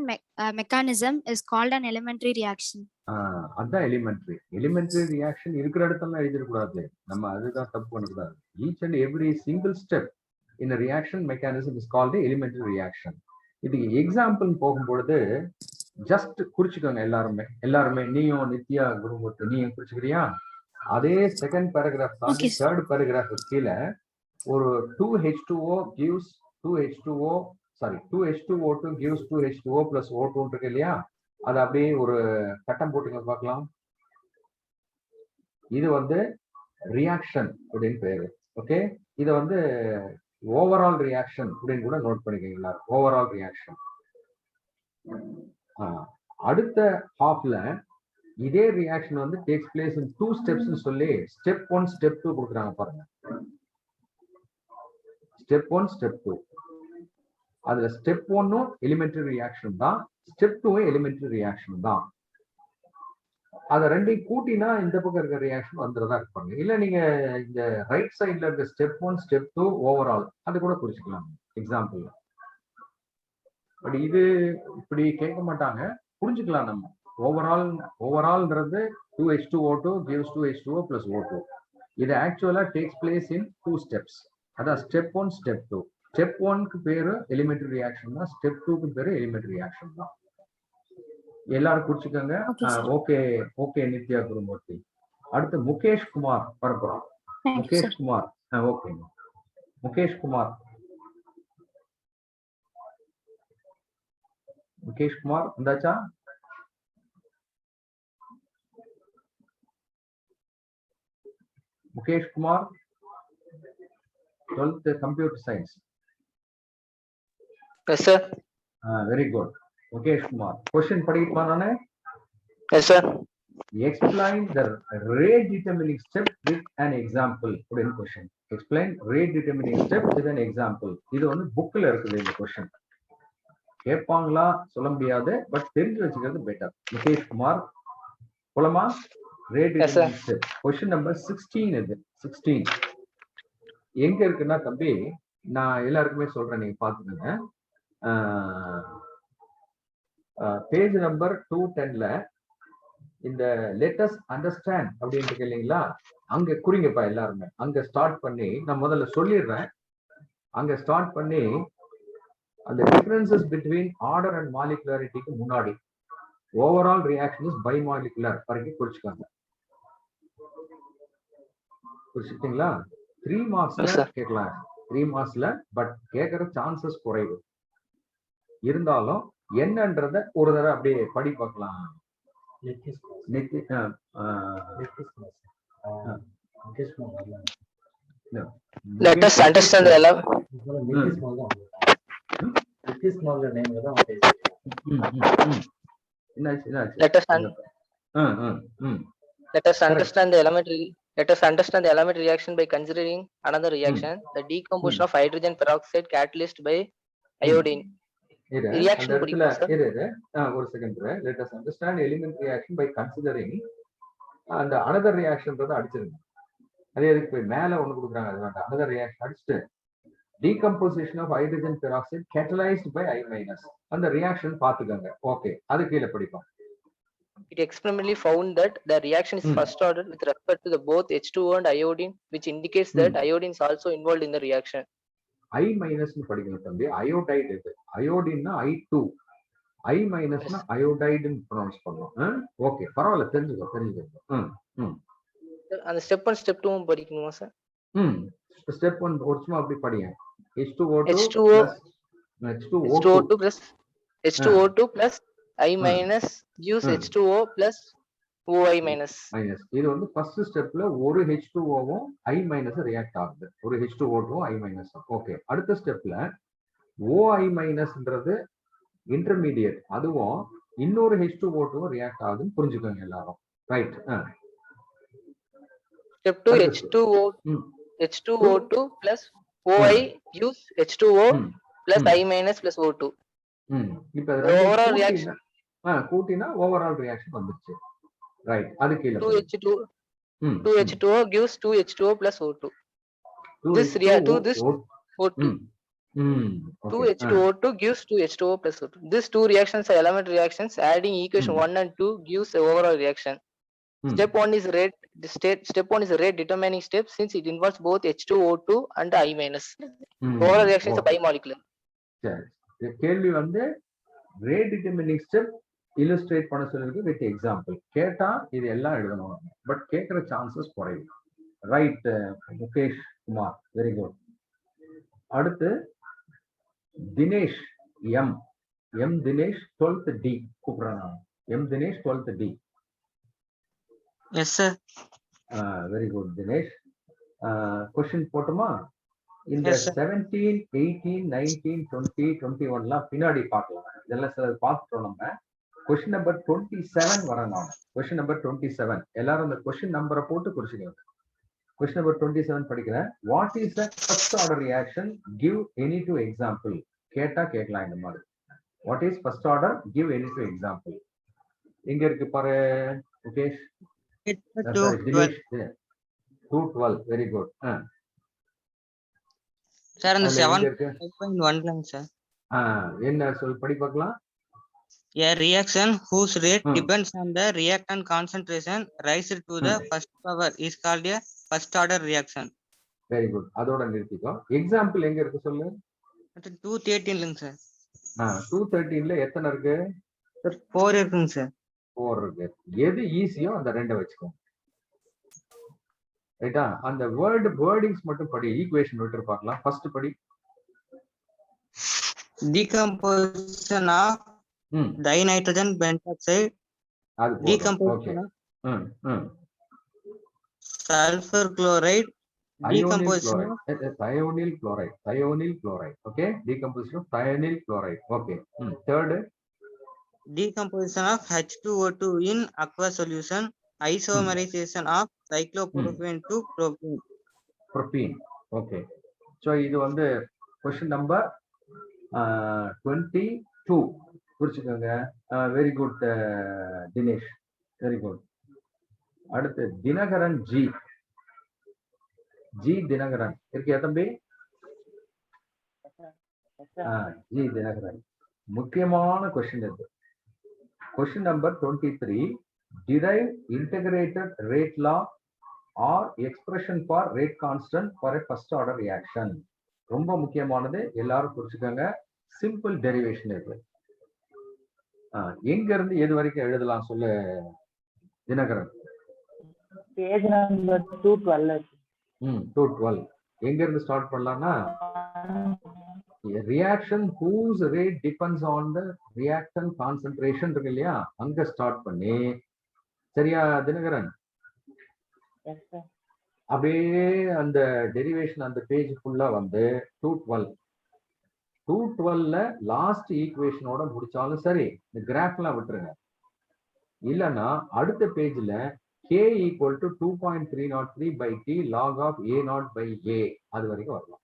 mechanism is called an elementary reaction. அதான் எலிமெண்டரி ரியாக்ஷன் இருக்கிற இடத்துல எழுதிட கூடாது. நம்ம அதுதான் தப்பு பண்ணக்கூடாது. Each and every single step in a reaction mechanism is called the elementary reaction. இதுக்கு எக்ஸாம்பிள் போகும்பொழுது ஜஸ்ட் குறிச்சுக்கோங்க எல்லாருமே. நீயும் நித்யா குருமூர்த்தி நீயும் குறிச்சுக்கிறியா? அதே செகண்ட் பேராகிராஃப் தான் தேர்ட் பேராகிராஃப் கீழே ஒரு 2H2O gives 2H2O2 gives 2H2O plus O2 இருக்கு இல்லையா? அது அப்படியே ஒரு கட்டம் போட்டுங்க பார்க்கலாம். இது வந்து ரியாக்ஷன் அப்படின்னு பேரு. ஓகே, இதை வந்து ஓவரால் ரியாக்ஷன் அப்படின்னு கூட நோட் பண்ணிக்கீங்களா? Overall reaction. அடுத்த ஹாஃப்ல இதே ரியாக்ஷன் வந்து டேக்ஸ் பிளேஸ் இன் 2 ஸ்டெப்ஸ் சொல்லி ஸ்டெப் 1 ஸ்டெப் 2 கொடுக்குறாங்க பாருங்க. Step 1 step 2. அதுல ஸ்டெப் 1 எலிமெண்டரி ரியாக்ஷன் தான், ஸ்டெப் 2 எலிமெண்டரி ரியாக்ஷன் தான். அதை ரெண்டையும் கூட்டினா இந்த பக்கம் இருக்கிற ரியாக்ஷன் வந்துறதா இருப்பாங்க. இல்ல நீங்க இந்த ரைட் சைட்ல இருக்க ஸ்டெப் 1 ஸ்டெப் 2 ஓவரால் அது கூட குறிச்சுக்கலாம் எக்ஸாம்பிள். பட் இது இப்படி கேட்க மாட்டாங்க, புரிஞ்சுக்கலாம் நம்ம. ஓவரால்ன்றது 2H2O2 gives 2H2O plus O2. இது ஆக்சுவலா டேக்ஸ் பிளேஸ் இன் 2 ஸ்டெப்ஸ். அதான் ஸ்டெப் 1 ஸ்டெப் 2. ஸ்டெப் 1க்கு பேரு எலிமெண்டரி ரியாக்ஷன் தான், ஸ்டெப் 2க்கு பேரு எலிமெண்டரி ரியாக்ஷன் தான். எல்லாரும் குறிச்சுக்கோங்க. ஓகே நித்யா குருமூர்த்தி. அடுத்து முகேஷ் குமார் பரப்புறோம். முகேஷ் குமார். ஓகே முகேஷ் குமார். முகேஷ் குமார் வந்தாச்சா? Mukesh Kumar 12th computer science. Yes sir. Very good. Mukesh Kumar, question படிப்பா நானே? Yes sir. Explain the rate determining step with an example. Good question. Explain rate determining step with an example. இது வந்து புக்ல இருக்குது இந்த question. கேட்பாங்களா சொல்ல முடியாது, பட் தெரிஞ்சு வச்சுக்கிறது பெட்டர். முகேஷ் குமார் போலாமா? Rate determining step. question number 16 இது. 16 எங்க இருக்குன்னா தம்பி, நான் எல்லாருக்குமே சொல்றேன், நீங்க பாத்துக்கோங்க. பேஜ் நம்பர் 210ல இந்த லெட்டஸ் அண்டர்ஸ்டாண்ட் அப்படின்னு இருக்கு இல்லைங்களா? அங்க குறிங்கப்பா எல்லாருமே. அங்க ஸ்டார்ட் பண்ணி நான் முதல்ல சொல்லிடுறேன். அங்க ஸ்டார்ட் பண்ணி அந்த டிஃபரன்சஸ் பிட்வீன் ஆர்டர் அண்ட் மாலிகுலாரிட்டிக்கு முன்னாடி ஓவரால் ரியாக்ஷன் இஸ் பைமாலிகுலர் வரைக்கும் குறிச்சுக்காங்க. குறிச்சுட்டீங்களா? 3 மார்க்ஸ்ல கேட்கலாம். 3 மார்க்ஸ்ல பட் கேட்கற சான்சஸ் குறைவு. இருந்தாலும் என்னன்றத ஒரு தடவை அப்படியே படி பார்க்கலாம். Let us understand the elementary reaction by considering another reaction, the decomposition of hydrogen peroxide catalyzed by iodine. Reaction ஒரு second. Let us understand elementary reaction by considering அந்த another reactionன்றத அடிச்சிருங்க. அதே எதுக்கு போய் மேல ஒண்ணு கொடுக்குறாங்க, அது வேண்டாம். another reaction அடிச்சிட்டு decomposition of hydrogen peroxide catalyzed by I-, அந்த reaction பாத்துக்கோங்க. ஓகே, அது கீழ படிப்போம். It experimentally found that the reaction is first order with respect to the both H2O and iodine, which indicates that iodine is also involved in the reaction. I- படிக்கணும் தம்பி. அயோடைடு இது. அயோடின்னா I2. ஐ மைனஸ்னா அயோடைடுன்னு ப்ரொனவுன்ஸ் பண்ணுவோம். ஓகே, பரவாயில்ல, தெரிஞ்சுக்கோ. அந்த ஸ்டெப் 1 ஸ்டெப் 2 படிக்கணுமா சார்? ஸ்டெப் 1 ஒரு சும்மா அப்படி படிங்க. H2O2 H2O2 plus H2O2 plus I minus gives H2O plus OI minus. இது வந்து ஃபர்ஸ்ட் ஸ்டெப்ல ஒரு H2Oவும் I மைனஸ் ரியாக்ட் ஆகுது. ஒரு H2O2வும் I மைனஸ். ஓகே, அடுத்த ஸ்டெப்ல OI மைனஸ்ன்றது இன்டர்மீடியட், அதுவும் இன்னொரு H2O2வும் ரியாக்ட் ஆகுதுன்னு புரிஞ்சுக்கோங்க எல்லாரும். Right. Step 2 H2O2 plus OI gives H2O plus I minus plus O2. இப்போ ஓவரால் ரியாக்ஷன் கூட்டினா ஓவரால் ரியாக்ஷன் வந்துருச்சு. ரைட், அது கீழ 2H2O gives 2H2O plus O2. This O2. 2H2O2 gives 2H2O plus O2. These two reactions are elementary reactions. Adding equation 1 and 2 gives the overall reaction. Step 1 is rate. Step 1 is a rate determining step since it involves both H2O2 and I minus. Overall reactions are bimolecular. சரி, கேள்வி வந்து ரேட் டிட்டர்மினிங் ஸ்டெப் இல்லஸ்ட்ரேட் பண்ண சொல்லிருக்கு வித் எக்ஸாம்பிள். கேட்டா இது எல்லாம் எழுதணும், பட் கேட்கிற சான்சஸ் குறைவு. Right Mukesh Kumar, very good. அடுத்து Dinesh M Dinesh 12th D கூப்பிடுறேன். M Dinesh 12th D. Yes sir. Very good Dinesh. Question போட்டுமா? இந்த 17, 18, 19, 20, 21 பின்னாடி பார்க்கலாம். இதெல்லாம் சில பார்த்துட்டோம் நம்ம. கொஸ்டின் நம்பர் 27 வரணும். கொஸ்டின் நம்பர் 27 எல்லாரும் அந்த கொஸ்டின் நம்பரை போட்டு குறிச்சுக்கோங்க. கொஸ்டின் நம்பர் 27 படிக்கிறேன். What is the first order reaction? Give any two example. கேட்டா கேட்கலாம் இந்த மாதிரி. What is first order? Give any two example. எங்க இருக்கு பாரு முகேஷ்? 212. Very good. சார் அந்த 7.1 சார். என்ன சொல் படி பார்க்கலாம். A reaction whose rate depends on the reactant concentration raised to the first power is called a first order reaction. Very good, அதோட நிறுத்திக்கோ. எக்ஸாம்பிள் எங்க இருக்கு சொல்லு. 213 சார். 213ல எத்தனை இருக்கு? சார் 4 இருக்குங்க சார். 4 இருக்கு. எது ஈஸியோ அந்த ரெண்டை வச்சுக்கோ. ரைட்டா? அந்த வேர்டிங்ஸ் மட்டும் படி. ஈக்குவேஷன் விட்டு பார்க்கலாம். ஃபர்ஸ்ட் படி. Decomposition of dinitrogen pentoxide. Decomposition of sulfur chloride. Decomposition of thionyl chloride. Okay, decomposition of thionyl chloride. Okay. Third, decomposition of H2O2 in aqueous solution. Isomerization of cyclopropane to propene. Okay, so இது வந்து question number 22 குறிச்சுக்கோங்க. Very good Dinesh, very good. அடுத்து தினகரன் ஜி தினகரன் இருக்கியா தம்பி? ஜி தினகரன், முக்கியமான கொஸ்டின் இது. Question number 23. Derive integrated rate law or expression for rate constant for a first order reaction. ரொம்ப முக்கியமானது, எல்லாரும் புரிஞ்சுக்கோங்க. சிம்பிள் டெரிவேஷன் இது. எங்க இருந்து எது வரைக்கும் எழுதலாம் சொல்லு தினகரன்? Page number 212. 212 எங்க இருந்து ஸ்டார்ட் பண்ணலாம்னா, reaction whose rate depends on the reactant concentration இருக்கு இல்லையா, அங்க ஸ்டார்ட் பண்ணி, சரியா தினகரன்? அப்படியே அந்த டெரிவேஷன் அந்த பேஜ் ஃபுல்லா வந்து 212ல லாஸ்ட் ஈக்குவேஷனோட முடிச்சாலும் சரி, இந்த கிராஃப்லாம் விட்டுருங்க. இல்லைன்னா அடுத்த பேஜ்ல k equal to 2.303 by t log of a0 by a அது வரைக்கும் வரலாம்.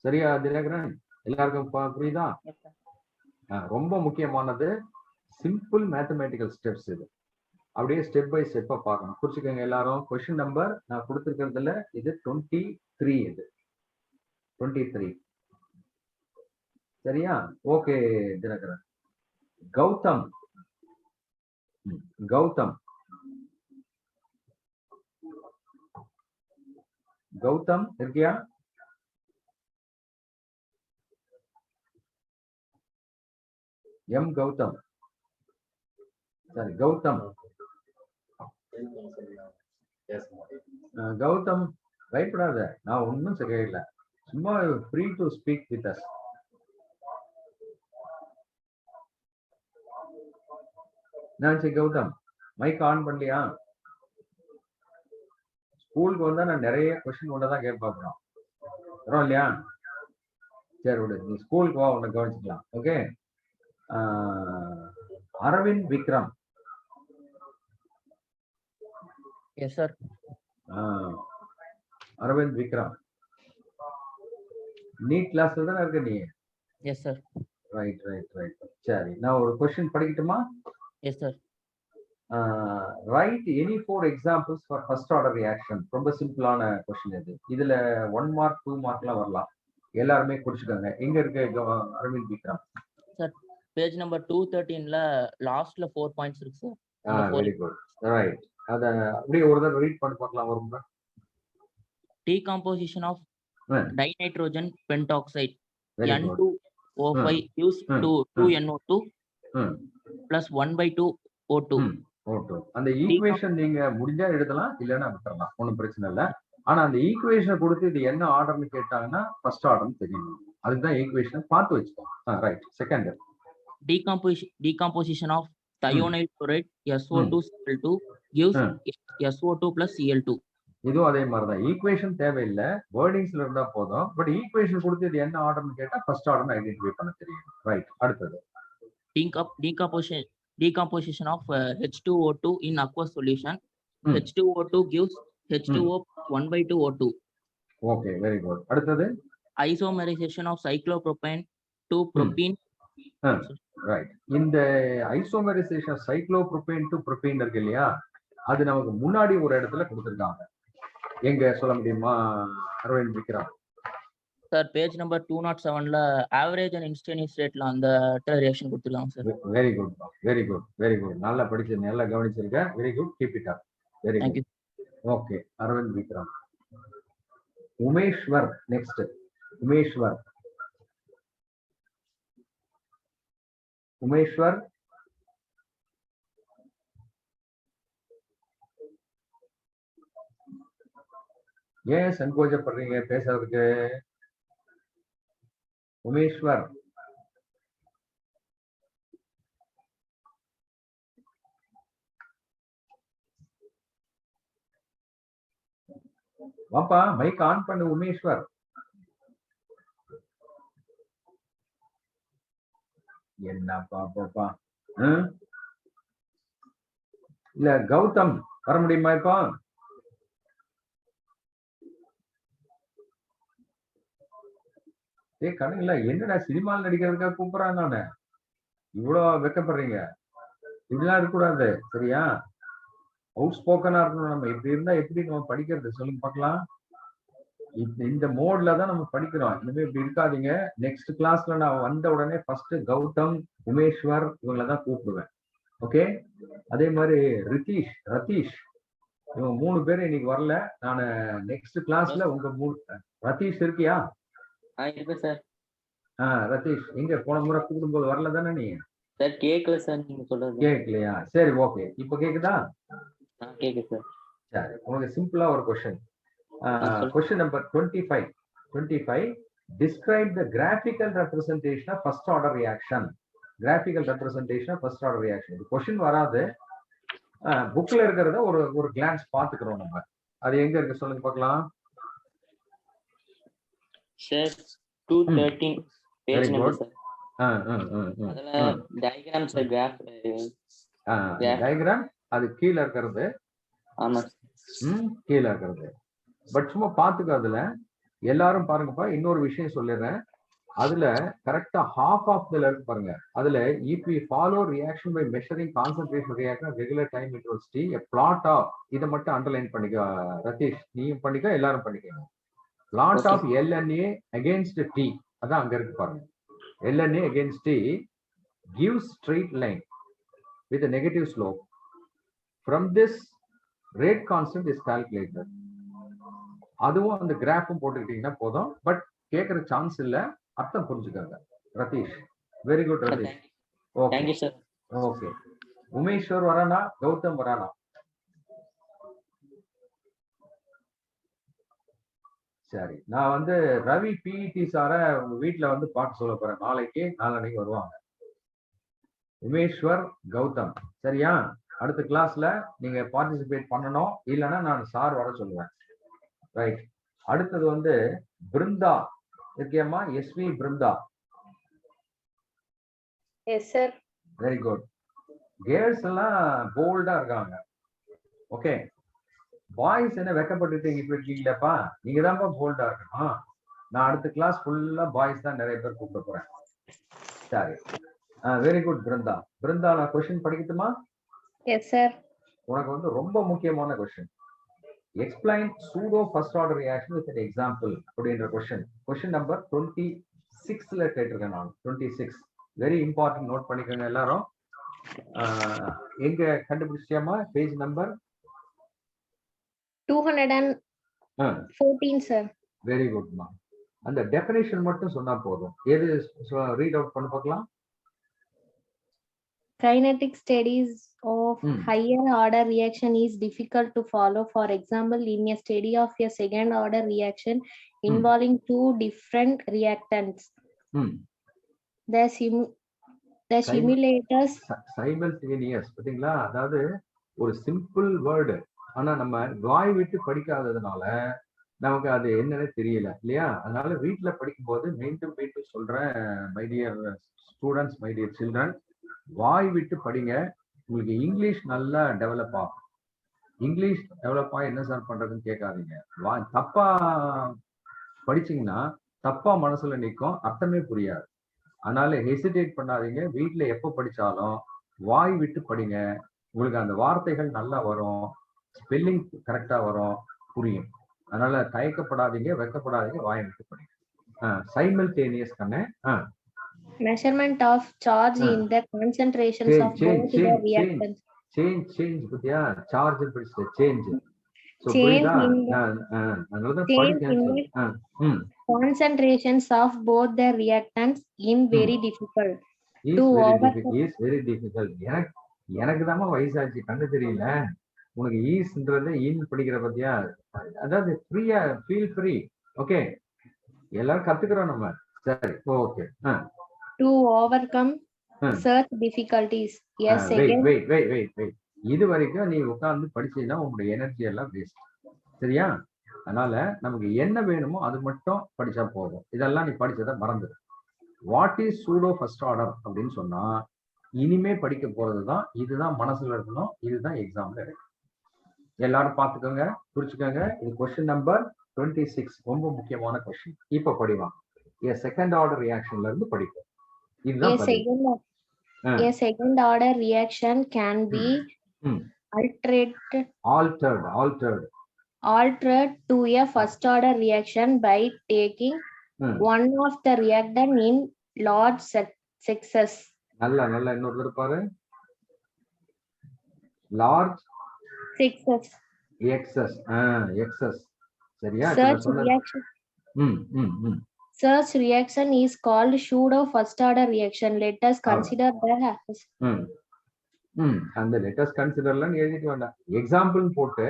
சரியா தினகரன்? எல்லாருக்கும் புரியுதா? ரொம்ப முக்கியமானது, சிம்பிள் மேத்தமேட்டிக்கல் ஸ்டெப்ஸ் இது. அப்படியே ஸ்டெப் பை ஸ்டெப்பா பார்க்கணும். குறிச்சுக்கோங்க எல்லாரும். கொஸ்டின் நம்பர் நான் கொடுத்துருக்கிறதுல இது 23. இது 23. சரியா? ஓகே தினகரன். கௌதம் இருக்கியா? M Gautam. Sorry, Gautam. Gautam, பயப்படாத, நான் ஒன்றும் சரியில்லை, சும்மா free to speak with us. நான் கௌதம், மைக் ஆன் பண்ணலையா? ஸ்கூலுக்கு வந்தா நான் நிறைய கொஸ்டின் ஒன்றதான் கேட்பாப்புறோம், வரும் இல்லையா? சரி விடு, நீ ஸ்கூலுக்கு வா, உன்னை கவனிச்சுக்கலாம். Okay. Aravind Vikram. Yes sir. Aravind Vikram, NEET கிளாஸ்ல தானே இருக்க நீ? Yes sir. Right right right. சரி, நான் ஒரு கொஸ்டின் படிக்கட்டுமா? Yes sir. Write any 4 examples for first order reaction. ரொம்ப சிம்பிளான கொஸ்டின் இது. இதுல 1 மார்க் 2 மார்க்லாம் வரலாம். எல்லாருமே குறிச்சுக்கோங்க. எங்க இருக்கு Aravind Vikram? Sir page number 213ல லாஸ்ட்ல 4 பாயிண்ட்ஸ் இருக்கு சார். Very good. ரைட், அத அப்படியே ஒரு தடவை ரீட் பண்ணி பார்க்கலாம். வருங்க. Decomposition of dinitrogen pentoxide N2O5 gives 2NO2 plus 1/2 O2. அந்த ஈக்குவேஷன் நீங்க முடிஞ்சா எழுதலாம், இல்லைன்னா விட்டுறலாம், ஒன்றும் பிரச்சனை இல்லை. ஆனா அந்த ஈக்குவேஷனை கொடுத்து இது என்ன ஆர்டர்னு கேட்டாங்கன்னா ஃபர்ஸ்ட் ஆர்டர்னு தெரியணும். அதுதான் ஈக்குவேஷனை பார்த்து வச்சுக்கோங்க. Right. Second, decomposition of thionyl chloride SO2Cl2 gives SO2 plus Cl2. இதுவும் அதே மாதிரி தான். ஈக்குவேஷன் தேவையில்லை, வேர்டிங்ஸ்ல இருந்தா போதும். பட் ஈக்குவேஷன் கொடுத்து இது என்ன ஆர்டர்னு கேட்டா ஃபர்ஸ்ட் ஆர்டர்னு ஐடென்டிஃபை பண்ண தெரியும். ரைட். அடுத்தது, decomposition of H2O2 in aqueous solution. H2O2 gives H2O 1/2 O2. Okay, very good. அடுத்தது, isomerization of cyclopropane to propene. Right. இந்த ஐசோமெரைசேஷன் சைக்ளோப்ரோபேன் டு ப்ரோபேன் இருக்கு இல்லையா, அது நமக்கு முன்னாடி ஒரு இடத்துல கொடுத்துருக்காங்க. எங்க சொல்ல முடியுமா Aravind Vikram? Sir page number 207ல ஆவரேஜ் அண்ட் இன்ஸ்டன்டனியஸ் ரேட்ல அந்த ரியாக்ஷன் கொடுத்துருக்காங்க sir. Very good, very good, very good. நல்லா படிச்சு, நல்லா கவனிச்சிருக்க. Very good, keep it up. Very good. Okay, Aravind Vikram. Umeshwar next. Umeshwar. Umeshwar, ஏன் சங்கோஜப்படுறீங்க பேசுறதுக்கு? உமேஸ்வர், வாப்பா, மைக் ஆன் பண்ணு. உமேஸ்வர், என்னப்பா பாப்பா? இல்ல கௌதம் வர முடியுமா இப்போ? கண்ணுங்களா, என்னடா சினிமாவில் நடிக்கிறதுக்காக கூப்பிடுறாங்க, நானு இவ்வளவு வெக்கப்படுறீங்க? இப்படிலாம் இருக்கக்கூடாது, சரியா? அவுட் ஸ்போக்கனா இருக்கணும். நம்ம இப்படி இருந்தா எப்படி நம்ம படிக்கிறது சொல்லுங்க பார்க்கலாம். இந்த மோட்ல தான் நம்ம படிக்கிறோம். இனிமே இப்படி இருக்காதீங்க. நெக்ஸ்ட் கிளாஸ்ல நான் வந்த உடனே ஃபர்ஸ்ட் கௌதம், உமேஸ்வர் இவங்களை தான் கூப்பிடுவேன். ஓகே. அதே மாதிரி ரதீஷ் இவங்க 3 பேரும் இன்னைக்கு வரல. நான் நெக்ஸ்ட் கிளாஸ்ல உங்க 3 ரதீஷ் இருக்கியா? சார். ரதீஷ் எங்க போன முறை கூப்பிடும்போது வரல தானே நீ? சார் கேட்கல சார், நீங்க சொல்றது கேட்கலையா? சரி, ஓகே. இப்போ கேக்குதா? கேக்குது சார். சரி, உங்களுக்கு சிம்பிளா ஒரு question. Question number 25. Describe the graphical representation of first order reaction. Graphical representation of first order reaction. The question வராது, புக்ல இருக்கிறத ஒரு glance பாத்துக்கிறோம் நம்ம. அது எங்க இருக்கு சொல்லுங்க பார்க்கலாம். Sir 213 page number sir. அதுல டயகிராம் சார், டயகிராம் அது கீழ இருக்கிறது. ஆமா, கீழ இருக்கிறது. பட் சும்மா பாத்துக்க. அதுல எல்லாரும் பாருங்கப்பா, இன்னொரு விஷயம் சொல்லிடுறேன். அதுல கரெக்டா half of the இருக்கு பாருங்க. அதுல if we follow reaction by measuring concentration reaction at regular time intervals t, a plot of, இத மட்டும் அண்டர்லைன் பண்ணிக்க ரதீஷ், நீயும் பண்ணிக்க, எல்லாரும் பண்ணிக்கங்க. Plot of LNA against T, அதான் அங்க இருக்கு பாருங்க. LNA against T gives straight line with a negative slope. From this, rate constant is calculated. அதுவும் அந்த கிராஃபும் போட்டுக்கிட்டீங்கன்னா போதும். பட் கேட்கற சான்ஸ் இல்ல, அர்த்தம் புரிஞ்சுக்காங்க. Ratheesh, very good Ratheesh. Okay Thank you, sir. Okay. Umeshwar வரானா, கௌதம் வரானா? சரி, நான் வந்து ரவி பிஇடி சார உங்க வீட்டுல வந்து பார்க்க சொல்ல போறேன். நாளைக்கு வருவாங்க. உமேஸ்வர், கௌதம், சரியா? அடுத்த கிளாஸ்ல நீங்க பார்ட்டிசிபேட் பண்ணணும். இல்லைன்னா நான் சார் வர சொல்லுவேன். ரைட். அடுத்தது வந்து பிருந்தா இருக்கியம்மா, SV Brinda. Yes, sir. Very good. Girls எல்லாம் போல்டா இருக்காங்க. ஓகே. பாய்ஸ் என்ன வெக்கப்பட்டுட்டு இப்ப இருக்கீங்களப்பா? நீங்க தான்ப்பா போல்டா இருக்கணும். நான் அடுத்த கிளாஸ் ஃபுல்லா பாய்ஸ் தான் நிறைய பேர் கூப்பிட போறேன். சரி. Very good Brinda. பிருந்தா, நான் கொஸ்டின் படிக்கட்டுமா? Yes, sir. உனக்கு வந்து ரொம்ப முக்கியமான question. Explain pseudo first order reaction with an example அப்படின்ற கொஸ்டின் நம்பர் 26ல கேட்டிருக்கேன் நான். 26 வெரி இம்பார்ட்டன்ட். நோட் பண்ணிக்கோங்க எல்லாரும். எங்க கண்டுபிடிச்சியாமா? Page number 214, sir. வெரி குட்மா. அந்த டெஃபினேஷன் மட்டும் சொன்னா போதும். எது ரீட் அவுட் பண்ண பார்க்கலாம்? Kinetic studies of higher order reaction is difficult to follow. For example, in a study of a second order reaction involving two different reactants, the simulators simultaneous. பாத்தீங்களா? அதாவது ஒரு சிம்பிள் வேர்டு, ஆனா நம்ம வாய் விட்டு படிக்காததுனால நமக்கு அது என்னன்னு தெரியல இல்லையா? அதனால வீட்டுல படிக்கும் போது மீண்டும் சொல்றேன், my dear students, my dear children, வாய் விட்டு படிங்க. உங்களுக்கு இங்கிலீஷ் நல்லா டெவலப் ஆகும். இங்கிலீஷ் டெவலப் ஆகி என்ன சார் பண்றதுன்னு கேட்காதீங்க. தப்பா படிச்சீங்கன்னா தப்பா மனசுல நிற்கும், அர்த்தமே புரியாது. அதனால ஹெசிடேட் பண்ணாதீங்க. வீட்டுல எப்ப படிச்சாலும் வாய் விட்டு படிங்க. உங்களுக்கு அந்த வார்த்தைகள் நல்லா வரும், ஸ்பெல்லிங் கரெக்டா வரும், புரியும். அதனால தயக்கப்படாதீங்க, வெக்கப்படாதீங்க, வாய் விட்டு படிங்க. சைமல்டேனியஸ் கண்ணே. measurement of charge in the concentrations of both the reactants. Change பத்தியா? சார்ஜ் படிச்ச சேஞ்ச். சோ Change புரியுதா? in the அதனால படிங்க. concentrations of both the reactants in very difficult to overcome. is very difficult. எனக்கு தாமா வயசாச்சு, கண்ணு தெரியல. உனக்கு ஈஸ்ன்றது ஈன் படிக்கிற பத்தியா? அதாவது ஃப்ரீயா ஃபீல் ஃப்ரீ. ஓகே, எல்லாரும் கத்துக்கிறோம் நம்ம. சரி, okay. To overcome such difficulties. Yes, wait. இது வரைக்கும் நீ உட்கார்ந்து படிச்சீங்கன்னா உங்களுடைய எனர்ஜி எல்லாம் வேஸ்ட். சரியா? அதனால நமக்கு என்ன வேணுமோ அது மட்டும் படிச்சா போதும். இதெல்லாம் நீ படிச்சதை மறந்துடு. What is pseudo first order அப்படின்னு சொன்னா இனிமே படிக்க போறதுதான். இதுதான் மனசுல இருக்கணும். இதுதான் எக்ஸாம்ல இருக்கு. எல்லாரும் பாத்துக்கோங்க, குறிச்சுக்கோங்க. இது கொஸ்டின் நம்பர் 26, ரொம்ப முக்கியமான கொஸ்டின். இப்ப படிவாங்க. செகண்ட் ஆர்டர் ரியாக்ஷன்ல இருந்து படிப்போம். இதுதான் a second order reaction can be altered to a first order reaction by taking one of the reactant in large success. நல்லா இன்னொரு தடவை பாரு. large success. excess. சரியா? Such reaction is called pseudo first order reaction. Let us consider the அந்த லெட்டஸ் கன்சிடர்லாம் எழுதிட்டு வேண்டாம். எக்ஸாம்பிள் போட்டு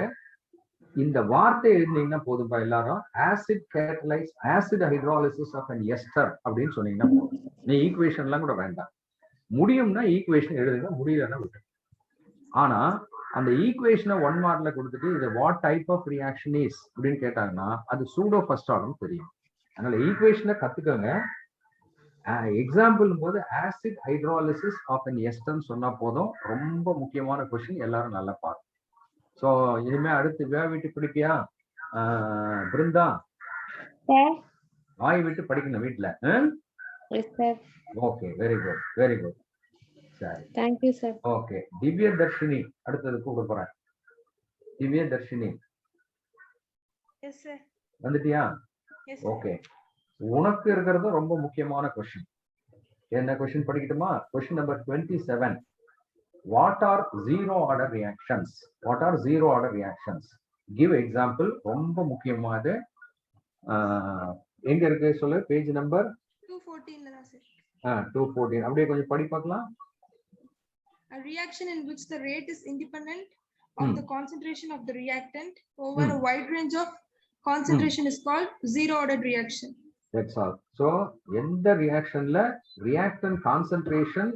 இந்த வார்த்தை எழுதினீங்கன்னா போதும்பா. எல்லாரும் acid hydrolysis of an ester அப்படின்னு சொன்னீங்கன்னா போதும். நீ ஈக்குவேஷன்லாம் கூட வேண்டாம். முடியும்னா ஈக்குவேஷன் எழுதுங்க, முடியலன்னா விட்டு. ஆனா அந்த ஈக்குவேஷனை 1 மார்க்ல கொடுத்துட்டு இது what type of reaction is அப்படின்னு கேட்டாங்கன்னா அது சூடோ ஃபர்ஸ்ட் ஆர்டர் தெரியும். அதனால ஈக்குவேஷனை கத்துக்கோங்க. எக்ஸாம்பிள் போது acid hydrolysis of an ester சொன்னா போதும். ரொம்ப முக்கியமான கொஸ்டின், எல்லாரும் நல்லா பாருங்க. சோ இனிமே அடுத்து வீட்டு பிடிப்பியா பிருந்தா? வாய் விட்டு படிக்கணும் வீட்டுல. Okay, very good. சரி, தேங்க் யூ சார். ஓகே, திவ்ய தர்ஷினி அடுத்தது கூப்பிட போறேன். திவ்ய தர்ஷினி வந்துட்டியா? ஓகே, உனக்கு இருக்கிறது ரொம்ப முக்கியமான கொஸ்டின். என்ன கொஸ்டின் படிக்கட்டுமா? Question number 27. What are zero order reactions? Give example. ரொம்ப முக்கியமானது. எங்க இருக்கு சொல்லு? Page number 214. அப்படியே கொஞ்சம் படி பார்க்கலாம். A reaction in which the rate is independent of the concentration of the reactant over a wide range of concentration is called zero ordered reaction. That's all. So எந்த ரியாக்ஷன்ல reactant concentration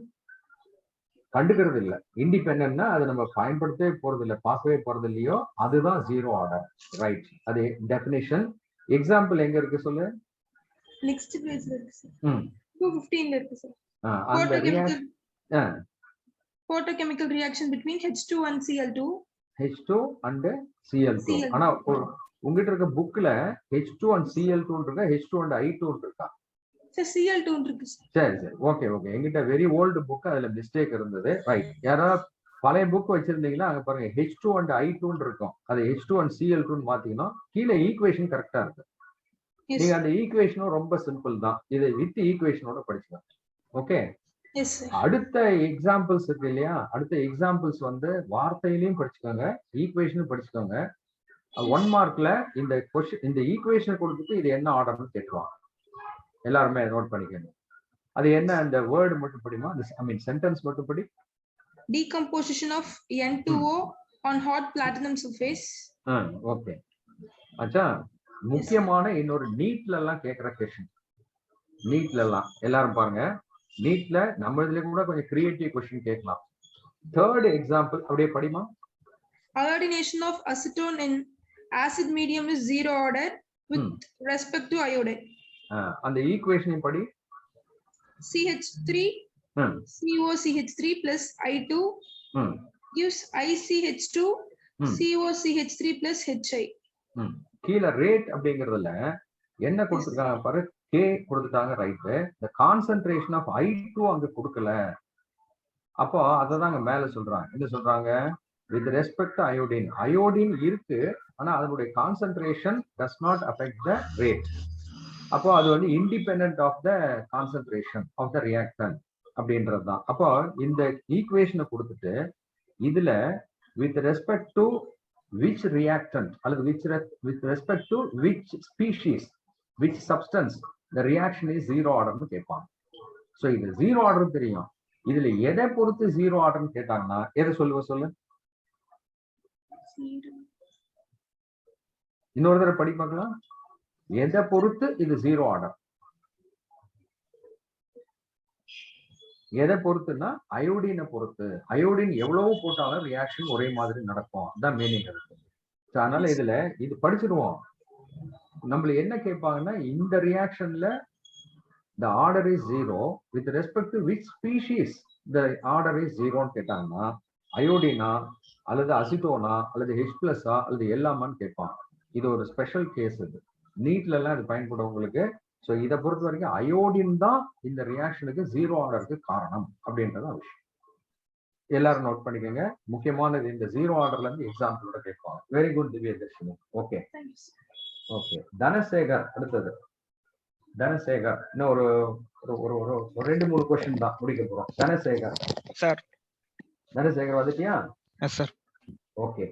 கண்டுக்கிறது இல்ல, இண்டிபெண்டன்ட்னா அதை நம்ம பயன்படுத்தவே போறது இல்ல, பார்க்கவே போறது இல்லையோ, அதுதான் ஜீரோ ஆர்டர். ரைட். அது டெஃபினிஷன். எக்ஸாம்பிள் எங்க இருக்கு சொல்லு? நெக்ஸ்ட் பேஜ்ல இருக்கு சார். 215 ல இருக்கு sir. Photochemical reaction between H2 and Cl2. H2 and Cl2. ஆனா உங்ககிட்ட இருக்க புக்ல H2 and Cl2 இருக்கா, H2 and I2 இருக்கா? சார் Cl2 இருக்கு சார். சரி சரி, ஓகே ஓகே. எங்கிட்ட வெரி ஓல்டு புக், அதுல மிஸ்டேக் இருந்தது. ரைட். யாராவது பழைய புக் வச்சிருந்தீங்கன்னா அங்க பாருங்க H2 and I2 இருக்கும். அது H2 and Cl2 மாத்தீங்கன்னா கீழே ஈக்குவேஷன் கரெக்டா இருக்கு. நீங்க அந்த ஈக்குவேஷனும் ரொம்ப சிம்பிள் தான், இதை வித் ஈக்குவேஷனோட படிச்சுக்கலாம். ஓகே. அடுத்த எக்ஸாம்பிள்ஸ் இருக்கு இல்லையா, அடுத்த எக்ஸாம்பிள்ஸ் வந்து வார்த்தையிலையும் படிச்சுக்கோங்க, ஈக்குவேஷனும் படிச்சுக்கோங்க. 1 மார்க்ல இந்த கொஸ்டின், இந்த ஈக்குவேஷன் கொடுத்துட்டு இது என்ன ஆர்டர்னு கேட்டுருவாங்க. எல்லாருமே நோட் பண்ணிக்கணும். அது என்ன, அந்த வேர்டு மட்டும் படிமா, ஐ மீன் சென்டென்ஸ் மட்டும் படி. Decomposition of N2O on hot platinum surface. Okay. அச்சா, முக்கியமான இன்னொரு நீட்ல எல்லாம் கேக்குற क्वेश्चन. நீட்ல எல்லாம் எல்லாரும் பாருங்க, நீட்ல நம்ம இதுல கூட கொஞ்சம் கிரியேட்டிவ் क्वेश्चन கேட்கலாம். தேர்ட் எக்ஸாம்பிள் அப்படியே படிமா. Iodination of acetone in acid medium is zero order with respect to iodine. அந்த ஈக்குவேஷனை படி. CH3 COCH3 plus I2 gives ICH2 COCH3 plus HI. கீழ ரேட் அப்படிங்கறதுல என்ன கொடுத்திருக்காங்க பாரு, K கொடுத்துட்டாங்க. Right. the concentration of I2 அங்க கொடுக்கல. அப்போ அததாங்க மேல சொல்றாங்க. என்ன சொல்றாங்க? with respect to iodine. iodine இருக்கு, ஆனா அதனுடைய concentration does not affect the rate. அப்போ அது வந்து independent of the concentration of the reactant அப்படின்றதுதான். அப்போ இந்த ஈக்குவேஷனை கொடுத்துட்டு இதுல with respect to which reactant அல்லது with respect to which species, which substance the reaction is zero orderன்னு கேட்பாங்க. சோ இது ஜீரோ ஆர்டர் தெரியும். இதுல எதை பொறுத்து ஜீரோ ஆர்டர்னு கேட்டாங்கன்னா எதை சொல்லு. இன்னொரு தடவை படி பார்க்கலாம். எதை பொறுத்து இது ஜீரோ ஆர்டர்? எதை பொறுத்துன்னா அயோடினை பொறுத்து. அயோடின் எவ்வளவு போட்டாலும் ரியாக்ஷன் ஒரே மாதிரி நடக்கும், அதான் மீனிங் இருக்கு. அதனால இதுல இது படிச்சிருவோம். நம்மள என்ன கேட்பாங்கன்னா, இந்த ரியாக்ஷன்ல the order is zero with respect to which species the order is zero ன்னு கேட்டாங்கன்னா அயோடினா அல்லது அசிட்டோனா அல்லது H+ அல்லது எல்லாமான்னு கேட்பாங்க. இது ஒரு ஸ்பெஷல் கேஸ். இது நீட்ல எல்லாம் இது பயன்படும் உங்களுக்கு. சோ இதை பொறுத்த வரைக்கும் அயோடின் தான் இந்த ரியாக்ஷனுக்கு ஜீரோ ஆர்டருக்கு காரணம் அப்படின்றத விஷயம். எல்லாரும் நோட் பண்ணிக்கோங்க. முக்கியமானது இந்த ஜீரோ ஆர்டர்ல இருந்து எக்ஸாம்பிளோட கேட்பாங்க. Very good Divyadharshini. Okay okay. Dhanasekar அடுத்தது. தனசேகர் இன்னும் ஒரு 2-3 கொஸ்டின் தான் முடிக்க போறோம். தனசேகர் சார். தனசேகர் வந்துட்டியா? Yes sir. Okay.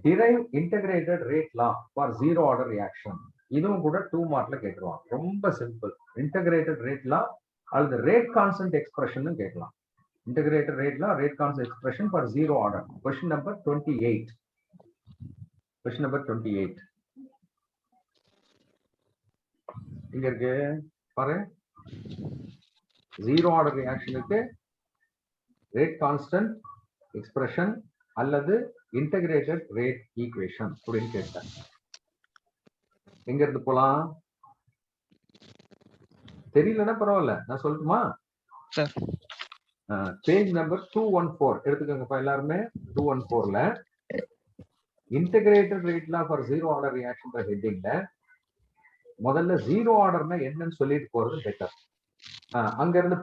derive integrated rate law for zero order reaction. இதுவும் கூட 2 மார்க்ல கேட்கலாம். ரொம்ப சிம்பிள். இன்டகிரேட்டட் ரேட் லா அல்லது ரேட் கான்ஸ்டன்ட் எக்ஸ்பிரஷன் கேட்கலாம். Integrated rate law, rate constant expression for zero order. Question number 28. Question number 28 இங்க இருக்கு பாரு. ஜீரோ ஆர்டர் ரியாக்ஷனுக்கு ரேட் கான்ஸ்டன்ட் எக்ஸ்பிரஷன் அல்லது இன்டகிரேட்டட் ரேட் ஈக்குவேஷன் அப்படின்னு கேட்டேன். எங்க இருந்து போலாம்? தெரியலன்னா பரவாயில்ல, நான் சொல்லட்டுமா? பேஜ் நம்பர் 214 எடுத்துக்கோங்கப்பா எல்லாருமே. 214ல integrated rate law for zero order reaction ஹெட்டிங்ல முதல்ல ஜீரோ ஆர்டர்னா என்னன்னு சொல்லிட்டு போறது பெட்டர். அங்க இருந்து